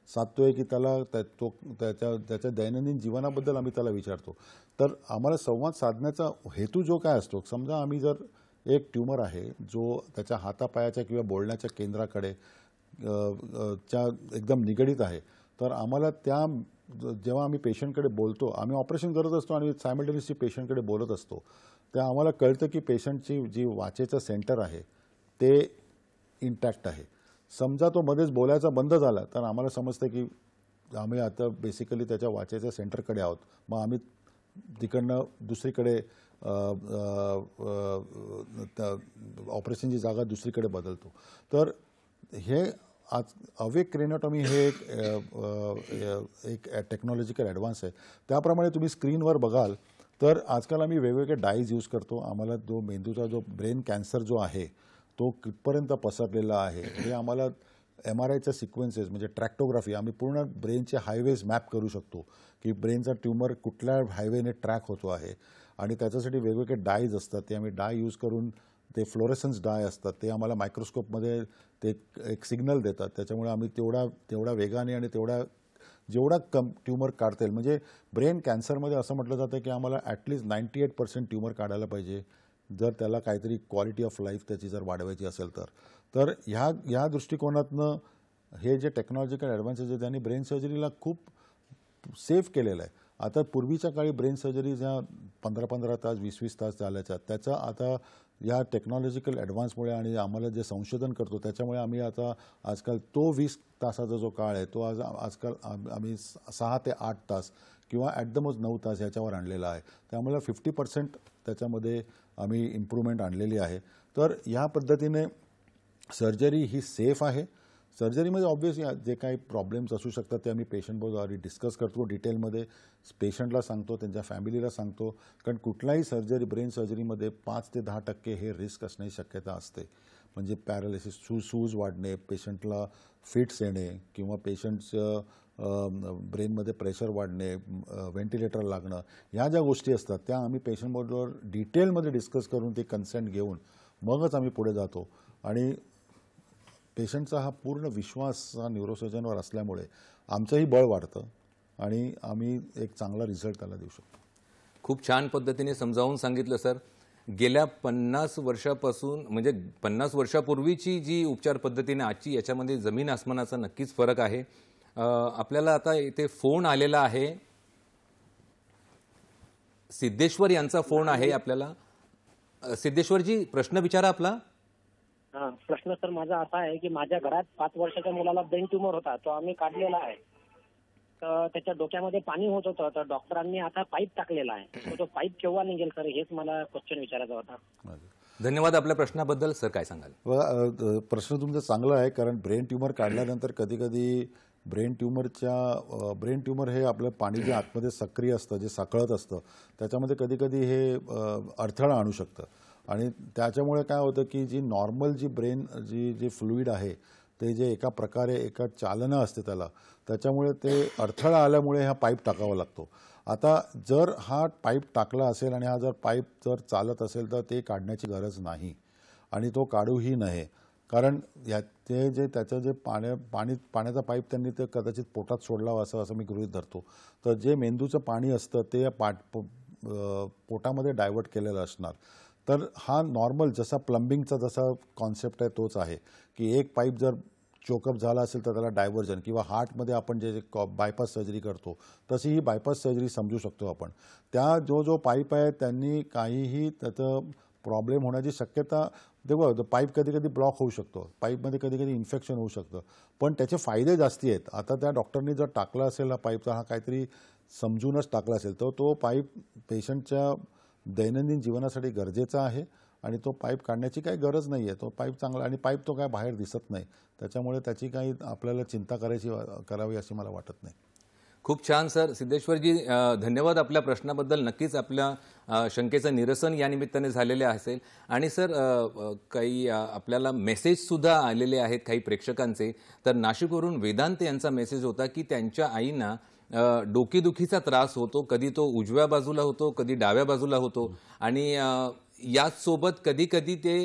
साधतोय की त्याच्या दैनंदिन जीवनाबद्दल आम्ही त्याला विचारतो. तर आम्हाला संवाद साधण्याचा हेतू जो काय असतो, समजा आम्ही जर एक ट्यूमर आहे जो त्याच्या हातापायाच्या किंवा बोलण्याच्या केंद्राकडे एकदम निगडीत आहे, तर आम्हाला जेव्हा आम्ही पेशंटकडे बोलतो, आम्ही ऑपरेशन करत असतो आणि सायमल्टेनियसली पेशंटकडे बोलत असतो, तेव्हा आम्हाला कळतं की पेशंटची जी वाचेचं सेंटर आहे ते इंटॅक्ट आहे. समजा तो मध्येच बोलायचा बंद झाला तर आम्हाला समजतं की आम्ही आता बेसिकली त्याच्या वाचेच्या सेंटरकडे आहोत. मग आम्ही तिकडनं दुसरीकडे ऑपरेशनची जागा दुसरीकडे बदलतो. तर हे आज अवेक क्रेनेटॉमी हे एक टेक्नॉलॉजिकल ॲडव्हान्स आहे. त्याप्रमाणे तुम्ही स्क्रीनवर बघाल तर आजकाल आम्ही वेगवेगळे डाईज यूज करतो. आम्हाला जो मेंदूचा जो ब्रेन कॅन्सर जो आहे तो कितपर्यंत पसरलेला आहे हे आम्हाला MRIच्या सिक्वेन्सेस म्हणजे ट्रॅक्टोग्राफी, आम्ही पूर्ण ब्रेनचे हायवेज मॅप करू शकतो की ब्रेनचा ट्यूमर कुठल्या हायवेने ट्रॅक होतो आहे. आणि त्याच्यासाठी वेगवेगळे डायज असतात, ते आम्ही डाय यूज करून, ते फ्लोरेसन्स डाय असतात, ते आम्हाला मायक्रोस्कोपमध्ये ते एक सिग्नल देतात. त्याच्यामुळे आम्ही तेवढा वेगाने आणि जेवढा ट्यूमर काढता येईल, म्हणजे ब्रेन कॅन्सरमध्ये असं म्हटलं जातं की आम्हाला ॲटलिस्ट 98% ट्यूमर काढायला पाहिजे जर त्याला काहीतरी क्वालिटी ऑफ लाईफ त्याची जर वाढवायची असेल तर ह्या दृष्टिकोनातनं हे जे टेक्नॉलॉजिकल ॲडव्हान्सेस आहेत त्यांनी ब्रेन सर्जरीला खूप सेफ केलेलं आहे. आता पूर्वीच्या काळी ब्रेन सर्जरी ज्या 15-15 तास 20-20 तास चालायच्या, त्याचा आता या टेक्नॉलॉजिकल ॲडव्हान्समुळे आणि आम्हाला जे संशोधन करतो त्याच्यामुळे आम्ही आता आजकाल तो 20 तासाचा जो काळ आहे तो आजकाल आम्ही 6 ते 8 तास किंवा ॲट द मोस्ट 9 तास ह्याच्यावर आणलेला आहे. त्यामुळे 50% त्याच्यामध्ये आम्ही इम्प्रूव्हमेंट आणलेली आहे. तर ह्या पद्धतीने सर्जरी ही सेफ आहे. सर्जरीमध्ये ऑब्व्हियसली जे काही प्रॉब्लेम्स असू शकतात ते आम्ही पेशंटबरोबर डिस्कस करतो डिटेलमध्ये, पेशंटला सांगतो, त्यांच्या फॅमिलीला सांगतो. कारण कुठलाही सर्जरी, ब्रेन सर्जरीमध्ये 5 ते 10% हे रिस्क असण्याची शक्यता असते. म्हणजे पॅरालिसिस, सूज वाढणे, पेशंटला फिट्स येणे किंवा पेशंटचं ब्रेनमध्ये प्रेशर वाढणे, व्हेंटिलेटर लागणं, ह्या ज्या गोष्टी असतात त्या आम्ही पेशंटबरोबर डिटेलमध्ये डिस्कस करून ते कन्सेंट घेऊन मगच आम्ही पुढे जातो. आणि पेशंटचा हा पूर्ण विश्वास हा न्यूरोसर्जनवर असल्यामुळे आमचंही बळ वाढतं आणि आम्ही एक चांगला रिझल्ट त्याला देऊ शकतो. खूप छान पद्धतीने समजावून सांगितलं सर. गेल्या 50 वर्षापासून म्हणजे 50 वर्षापूर्वीची जी उपचार पद्धतीने आजची याच्यामध्ये जमीन आसमानाचा नक्कीच फरक आहे. आपल्याला आता इथे फोन आलेला आहे, सिद्धेश्वर यांचा फोन आहे आपल्याला. सिद्धेश्वरजी, प्रश्न विचारा आपला. प्रश्न सर माझा असा आहे की माझ्या घरात 5 वर्षाच्या मुलाला ब्रेन ट्यूमर होता, तो आम्ही काढलेला आहे. तर त्याच्या डोक्यामध्ये पाणी होत होतं, तर डॉक्टरांनी आता पाईप टाकलेला आहे. तर तो पाईप केव्हा निघेल सर, हेच मला क्वेश्चन विचारायचा होता. धन्यवाद आपल्या प्रश्नाबद्दल. सर काय सांगाल? बघा, प्रश्न तुमचा चांगला आहे. कारण ब्रेन ट्यूमर काढल्यानंतर कधी ब्रेन ट्यूमर हे आपलं पाणी जे आतमध्ये सक्रिय असतं, जे साकळत असतं, त्याच्यामध्ये कधी हे अडथळा आणू शकतं. आणि त्याच्यामुळे काय होतं की जी नॉर्मल ब्रेन जी फ्लुईड आहे ते जे एका प्रकारे एका चालना असते त्याच्यामुळे ते अडथळा आल्यामुळे हा पाईप टाकावा लागतो. आता जर हा पाईप टाकला असेल आणि हा जर पाईप जर चालत असेल तर ते काढण्याची गरज नाही आणि तो काढूही नये. कारण त्याचं जे पाण्याचा पाईप त्यांनी ते कदाचित पोटात सोडला असं मी गृहीत धरतो. तर जे मेंदूचं पाणी असतं ते पोटामध्ये डायव्हर्ट केलेलं असणार. तर हा नॉर्मल जसा प्लंबिंगचा जसा कॉन्सेप्ट आहे तोच आहे की एक पाईप जर चोकअप झाला असेल तर त्याला डायव्हर्जन, किंवा हार्टमध्ये आपण जे बायपास सर्जरी करतो तशी ही बायपास सर्जरी समजू शकतो आपण. त्या जो पाईप आहे त्यांनी काहीही त्याचं प्रॉब्लेम होण्याची शक्यता, देखो पाईप कधी ब्लॉक होऊ शकतो, पाईपमध्ये कधी इन्फेक्शन होऊ शकतं, पण त्याचे फायदे जास्ती आहेत. आता त्या डॉक्टरनी जर टाकला असेल हा पाईपचा, हा काहीतरी समजूनच टाकला असेल तर तो पाईप पेशंटच्या दैनंदिन जीवनासाठी गरजेचा आहे आणि तो पाईप काढण्याची काही गरज नाही आहे. तो पाईप चांगला, आणि पाईप तो काय बाहेर दिसत नाही, त्याच्यामुळे त्याची काही आपल्याला चिंता करावी अशी मला वाटत नाही. खूप छान सर. सिद्धेश्वरजी, धन्यवाद आपल्या प्रश्नाबद्दल. नक्कीच आपल्या शंकेचं निरसन या निमित्ताने झालेले असेल. आणि सर, काही आपल्याला मेसेजसुद्धा आलेले आहेत काही प्रेक्षकांचे. तर नाशिकवरून वेदांत यांचा मेसेज होता की त्यांच्या आईंना डोकेदुखीचा त्रास होतो, कधी तो उजव्या बाजूला होतो, कधी डाव्या बाजूला होतो, आणि याचसोबत कधी ते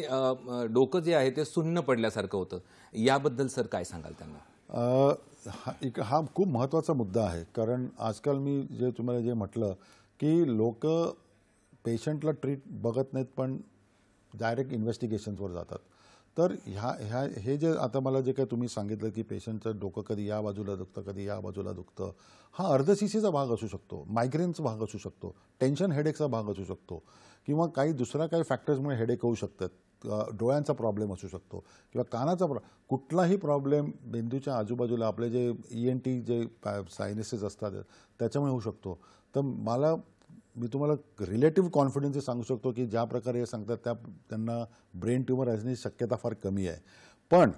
डोकं जे आहे ते सुन्न पडल्यासारखं होतं. याबद्दल सर काय सांगाल त्यांना? हा खूप महत्त्वाचा मुद्दा आहे. कारण आजकाल मी तुम्हाला म्हटलं की लोक पेशंटला बघत नाहीत पण डायरेक्ट इन्व्हेस्टिगेशन्सवर जातात. तर हे जे आता मला जे काही तुम्ही सांगितलं की पेशंटचं डोकं कधी या बाजूला दुखतं, कधी या बाजूला दुखतं, हा अर्धशिसीचा भाग असू शकतो, मायग्रेनचा भाग असू शकतो, टेन्शन हेडेकचा भाग असू शकतो, किंवा काही दुसऱ्या काही फॅक्टर्समुळे हेडेक होऊ शकतात, डोळ्यांचा प्रॉब्लेम असू शकतो, किंवा कानाचा कुठलाही प्रॉब्लेम मेंदूच्या आजूबाजूला आपले जे ENT जे सायनसेस असतात त्याच्यामुळे होऊ शकतो. तर मी तुम्हाला रिलेटिव्ह कॉन्फिडन्स सांगू शकतो की ज्या प्रकारे हे सांगतात त्यांना ब्रेन ट्यूमर असण्याची शक्यता फार कमी आहे. पण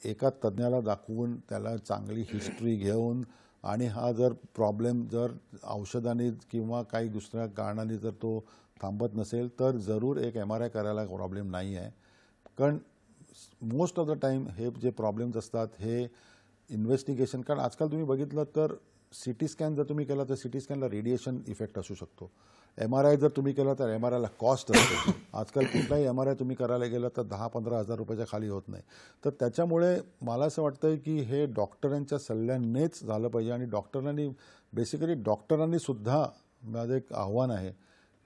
एका तज्ज्ञाला दाखवून त्याला चांगली हिस्ट्री घेऊन, आणि हा जर प्रॉब्लेम जर औषधाने किंवा काही दुसऱ्या कारणाने जर तो थांबत नसेल तर जरूर एक MRI करायला प्रॉब्लेम नाही आहे. कारण मोस्ट ऑफ द टाईम हे जे प्रॉब्लेम्स असतात हे इन्व्हेस्टिगेशन, कारण आजकाल तुम्ही बघितलं तर CT स्कॅन जर तुम्ही केला तर CT स्कॅनला रेडिएशन इफेक्ट असू शकतो. MRI जर तुम्ही केला तर MRIला कॉस्ट असते. आजकाल कुठलाही MRI तुम्ही करायला गेलं तर 10-15 हजार रुपयाच्या खाली होत नाही. तर त्याच्यामुळे मला असं वाटतं की हे डॉक्टरांच्या सल्ल्यानेच झालं पाहिजे. आणि डॉक्टरांनी सुद्धा माझं एक आव्हान आहे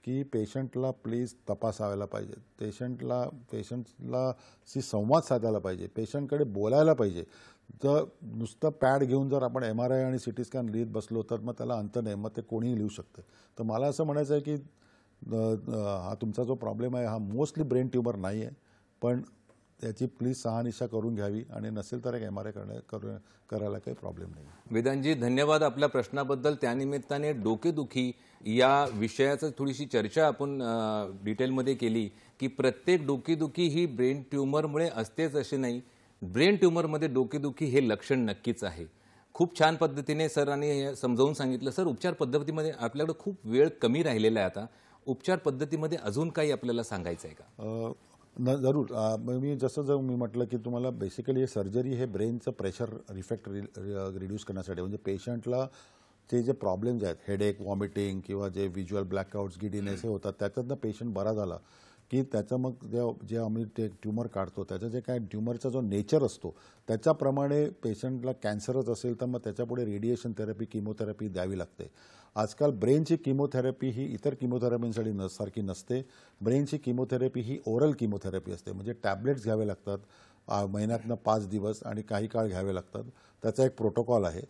की पेशंटला प्लीज तपासायला पाहिजे. पेशंटला संवाद साधायला पाहिजे, पेशंटकडे बोलायला पाहिजे. तर नुसतं पॅड घेऊन जर आपण MRI आणि CT स्कॅन लिहित बसलो तर मग त्याला अंत नाही, मग ते कोणीही लिहू शकते. तर मला असं म्हणायचं आहे की हा तुमचा जो प्रॉब्लेम आहे हा मोस्टली ब्रेन ट्यूमर नाही आहे, पण त्याची प्लीज शहानिशा करून घ्यावी आणि नसेल तर एक MRI करायला काही प्रॉब्लेम नाही. वेदांतजी, धन्यवाद आपल्या प्रश्नाबद्दल. त्यानिमित्ताने डोकेदुखी या विषयाचं थोडीशी चर्चा आपण डिटेलमध्ये केली की प्रत्येक डोकेदुखी ही ब्रेन ट्यूमरमुळे असतेच असे नाही. ब्रेन ट्यूमरमध्ये डोकेदुखी हे लक्षण नक्कीच आहे. खूप छान पद्धतीने सरांनी समजावून सांगितलं. सर, उपचार पद्धतीमध्ये आपल्याकडे खूप वेळ कमी राहिलेला आहे आता. उपचार पद्धतीमध्ये अजून काही आपल्याला सांगायचं आहे का? जरूर. जसं मी म्हटलं की तुम्हाला बेसिकली सर्जरी हे ब्रेनचं प्रेशर इफेक्ट रिड्यूस करण्यासाठी, म्हणजे पेशंटला ते जे प्रॉब्लेम्स आहेत, हेडेक, वॉमिटिंग किंवा जे व्हिज्युअल ब्लॅकआउट्स, गिडीनेस हे होतात, त्याच्यातनं पेशंट बरा झाला की त्याचं मग जे आम्ही ते ट्यूमर काढतो त्याचं जे काय ट्यूमरचा जो नेचर असतो त्याच्याप्रमाणे पेशंटला कॅन्सरच असेल तर मग त्याच्यापुढे रेडिएशन थेरपी, किमोथेरपी द्यावी लागते. आजकाल ब्रेनची किमोथेरपी ही इतर किमोथेरपींसाठी सारखी नसते. ब्रेनची किमोथेरपी ही ओरल किमोथेरपी असते, म्हणजे टॅबलेट्स घ्यावे लागतात महिन्यातनं 5 दिवस आणि काही काळ घ्यावे लागतात. त्याचा एक प्रोटोकॉल आहे.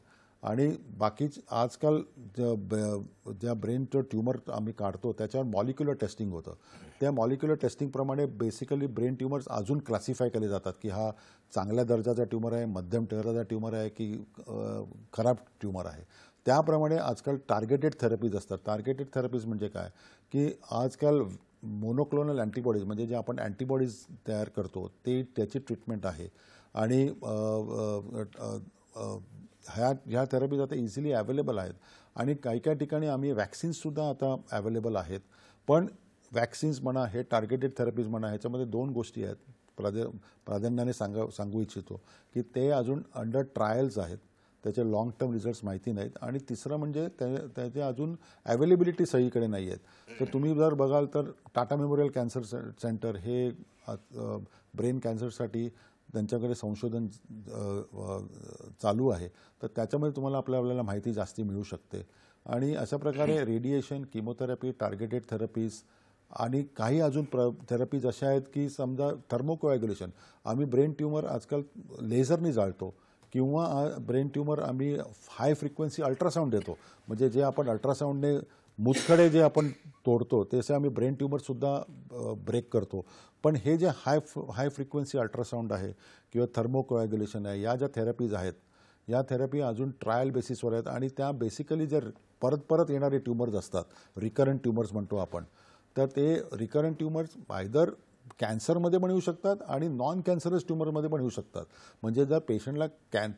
आणि बाकीच आजकाल ज्या ब्रेनचं ट्यूमर आम्ही काढतो त्याच्यावर मॉलिक्युलर टेस्टिंग होतं. त्या मॉलिक्युलर टेस्टिंगप्रमाणे बेसिकली ब्रेन ट्यूमर्स अजून क्लासिफाय केले जातात की हा चांगल्या दर्जाचा ट्यूमर आहे, मध्यम दर्जाचा ट्यूमर आहे की खराब ट्यूमर आहे. त्याप्रमाणे आजकाल टार्गेटेड थेरपीज असतात. टार्गेटेड थेरपीज म्हणजे काय की आजकाल मोनोक्लोनल अँटीबॉडीज, म्हणजे जे आपण अँटीबॉडीज तयार करतो त्याची ट्रीटमेंट आहे. आणि ह्या थेरपीज आता इझिली अवेलेबल आहेत. आणि काही काही ठिकाणी आम्ही वॅक्सिन्ससुद्धा आता अवेलेबल आहेत. पण वॅक्सिन्स म्हणा, हे टार्गेटेड थेरपीज म्हणा, ह्याच्यामध्ये 2 गोष्टी आहेत प्राधान्याने सांगू इच्छितो की ते अजून अंडर ट्रायल्स आहेत, त्याचे लॉंग टर्म रिझल्ट्स माहिती नाहीत. आणि तिसरं म्हणजे त्याचे अजून अवेलेबिलिटी सगळीकडे नाही आहेत. तर तुम्ही जर बघाल तर टाटा मेमोरियल कॅन्सर सेंटर हे ब्रेन कॅन्सरसाठी त्यांच्याकडे संशोधन चालू आहे. तर त्याच्यामध्ये तुम्हाला आपल्याला माहिती जास्ती मिळू शकते. आणि अशा प्रकारे रेडिएशन, किमोथेरपी, टार्गेटेड थेरपीज आणि काही अजून थेरपीज अशा आहेत की समजा थर्मोकोॲग्युलेशन, आम्ही ब्रेन ट्यूमर आजकाल लेझरनी जाळतो किंवा ब्रेन ट्यूमर आम्ही हाय फ्रिक्वेन्सी अल्ट्रासाऊंड देतो. म्हणजे जे आपण अल्ट्रासाऊंडने मुतखडे जे आपण तोडतो तसे आम्ही ब्रेन ट्यूमरसुद्धा ब्रेक करतो. पण हे जे हाय फ्रिक्वेन्सी अल्ट्रासाऊंड आहे किंवा थर्मोकोॲग्युलेशन आहे, या ज्या थेरपीज आहेत या थेरपी अजून ट्रायल बेसिसवर आहेत. आणि त्या बेसिकली जे परत येणारे ट्यूमर्स असतात, रिकरंट ट्यूमर्स म्हणतो आपण, तर ते रिकरंट ट्यूमर्स आयदर कॅन्सरमध्ये पण येऊ शकतात आणि नॉन कॅन्सरस ट्यूमरमध्ये पण येऊ शकतात. म्हणजे जर पेशंटला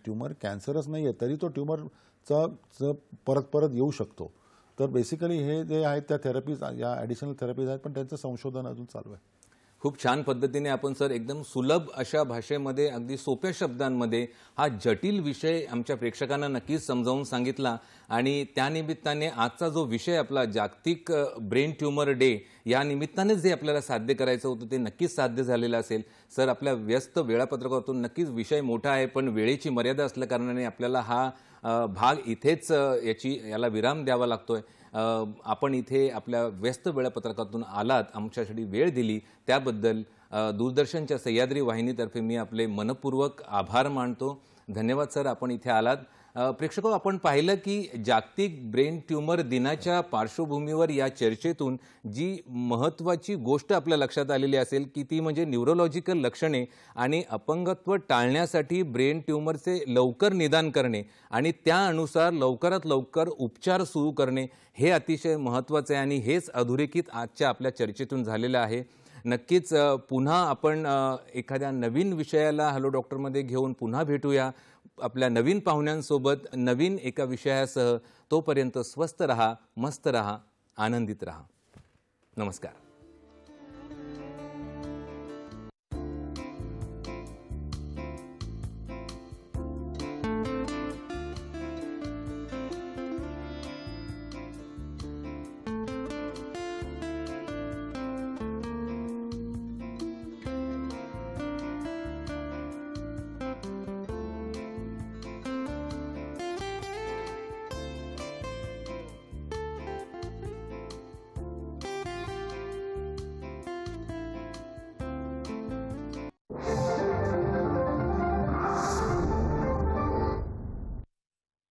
ट्यूमर कॅन्सरस नाही आहे तरी तो ट्यूमरचा परत येऊ शकतो. तर बेसिकली हे जे आहेत त्या थेरपीज, या ॲडिशनल थेरपीज आहेत, पण त्यांचं संशोधन अजून चालू आहे. खूप छान पद्धतीने आपण सर एकदम सुलभ अशा भाषेमध्ये, अगदी सोप्या शब्दांमध्ये हा जटिल विषय आमच्या प्रेक्षकांना नक्कीच समजावून सांगितला. आणि त्यानिमित्ताने आजचा जो विषय आपला जागतिक ब्रेन ट्यूमर डे या निमित्ताने जे आपल्याला साध्य करायचं होतं ते नक्कीच साध्य झालेलं असेल. सर, आपल्या व्यस्त वेळापत्रकातून नक्कीच विषय मोठा आहे, पण वेळेची मर्यादा असल्या कारणाने आपल्याला हा भाग इथेच याला विराम द्यावा लागतोय. आपण इथे आपल्या व्यस्त वेळापत्रकातून आलात, आमच्यासाठी वेळ दिली त्याबद्दल दूरदर्शनच्या सह्याद्री वाहिनीतर्फे मी आपले मनपूर्वक आभार मानतो. धन्यवाद सर, आपण इथे आलात. प्रेक्षको, आपण पाहिलं की जागतिक ब्रेन ट्यूमर दिनाच्या पार्श्वभूमीवर या चर्चेतून जी महत्त्वाची गोष्ट आपल्या लक्षात आलेली असेल की ती म्हणजे न्यूरोलॉजिकल लक्षणे आणि अपंगत्व टाळण्यासाठी ब्रेन ट्यूमरचे लवकर निदान करणे आणि त्यानुसार लवकरात लवकर उपचार सुरू करणे हे अतिशय महत्त्वाचे आहे. आणि हेच अधोरेखित आजच्या आपल्या चर्चेतून झालेलं आहे. नक्कीच पुन्हा आपण एखाद्या नवीन विषयाला हॅलो डॉक्टरमध्ये घेऊन पुन्हा भेटूया आपल्या नवीन पाहुण्यांसोबत नवीन एका विषयासह. तोपर्यंत स्वस्थ रहा, मस्त रहा, आनंदित रहा. नमस्कार.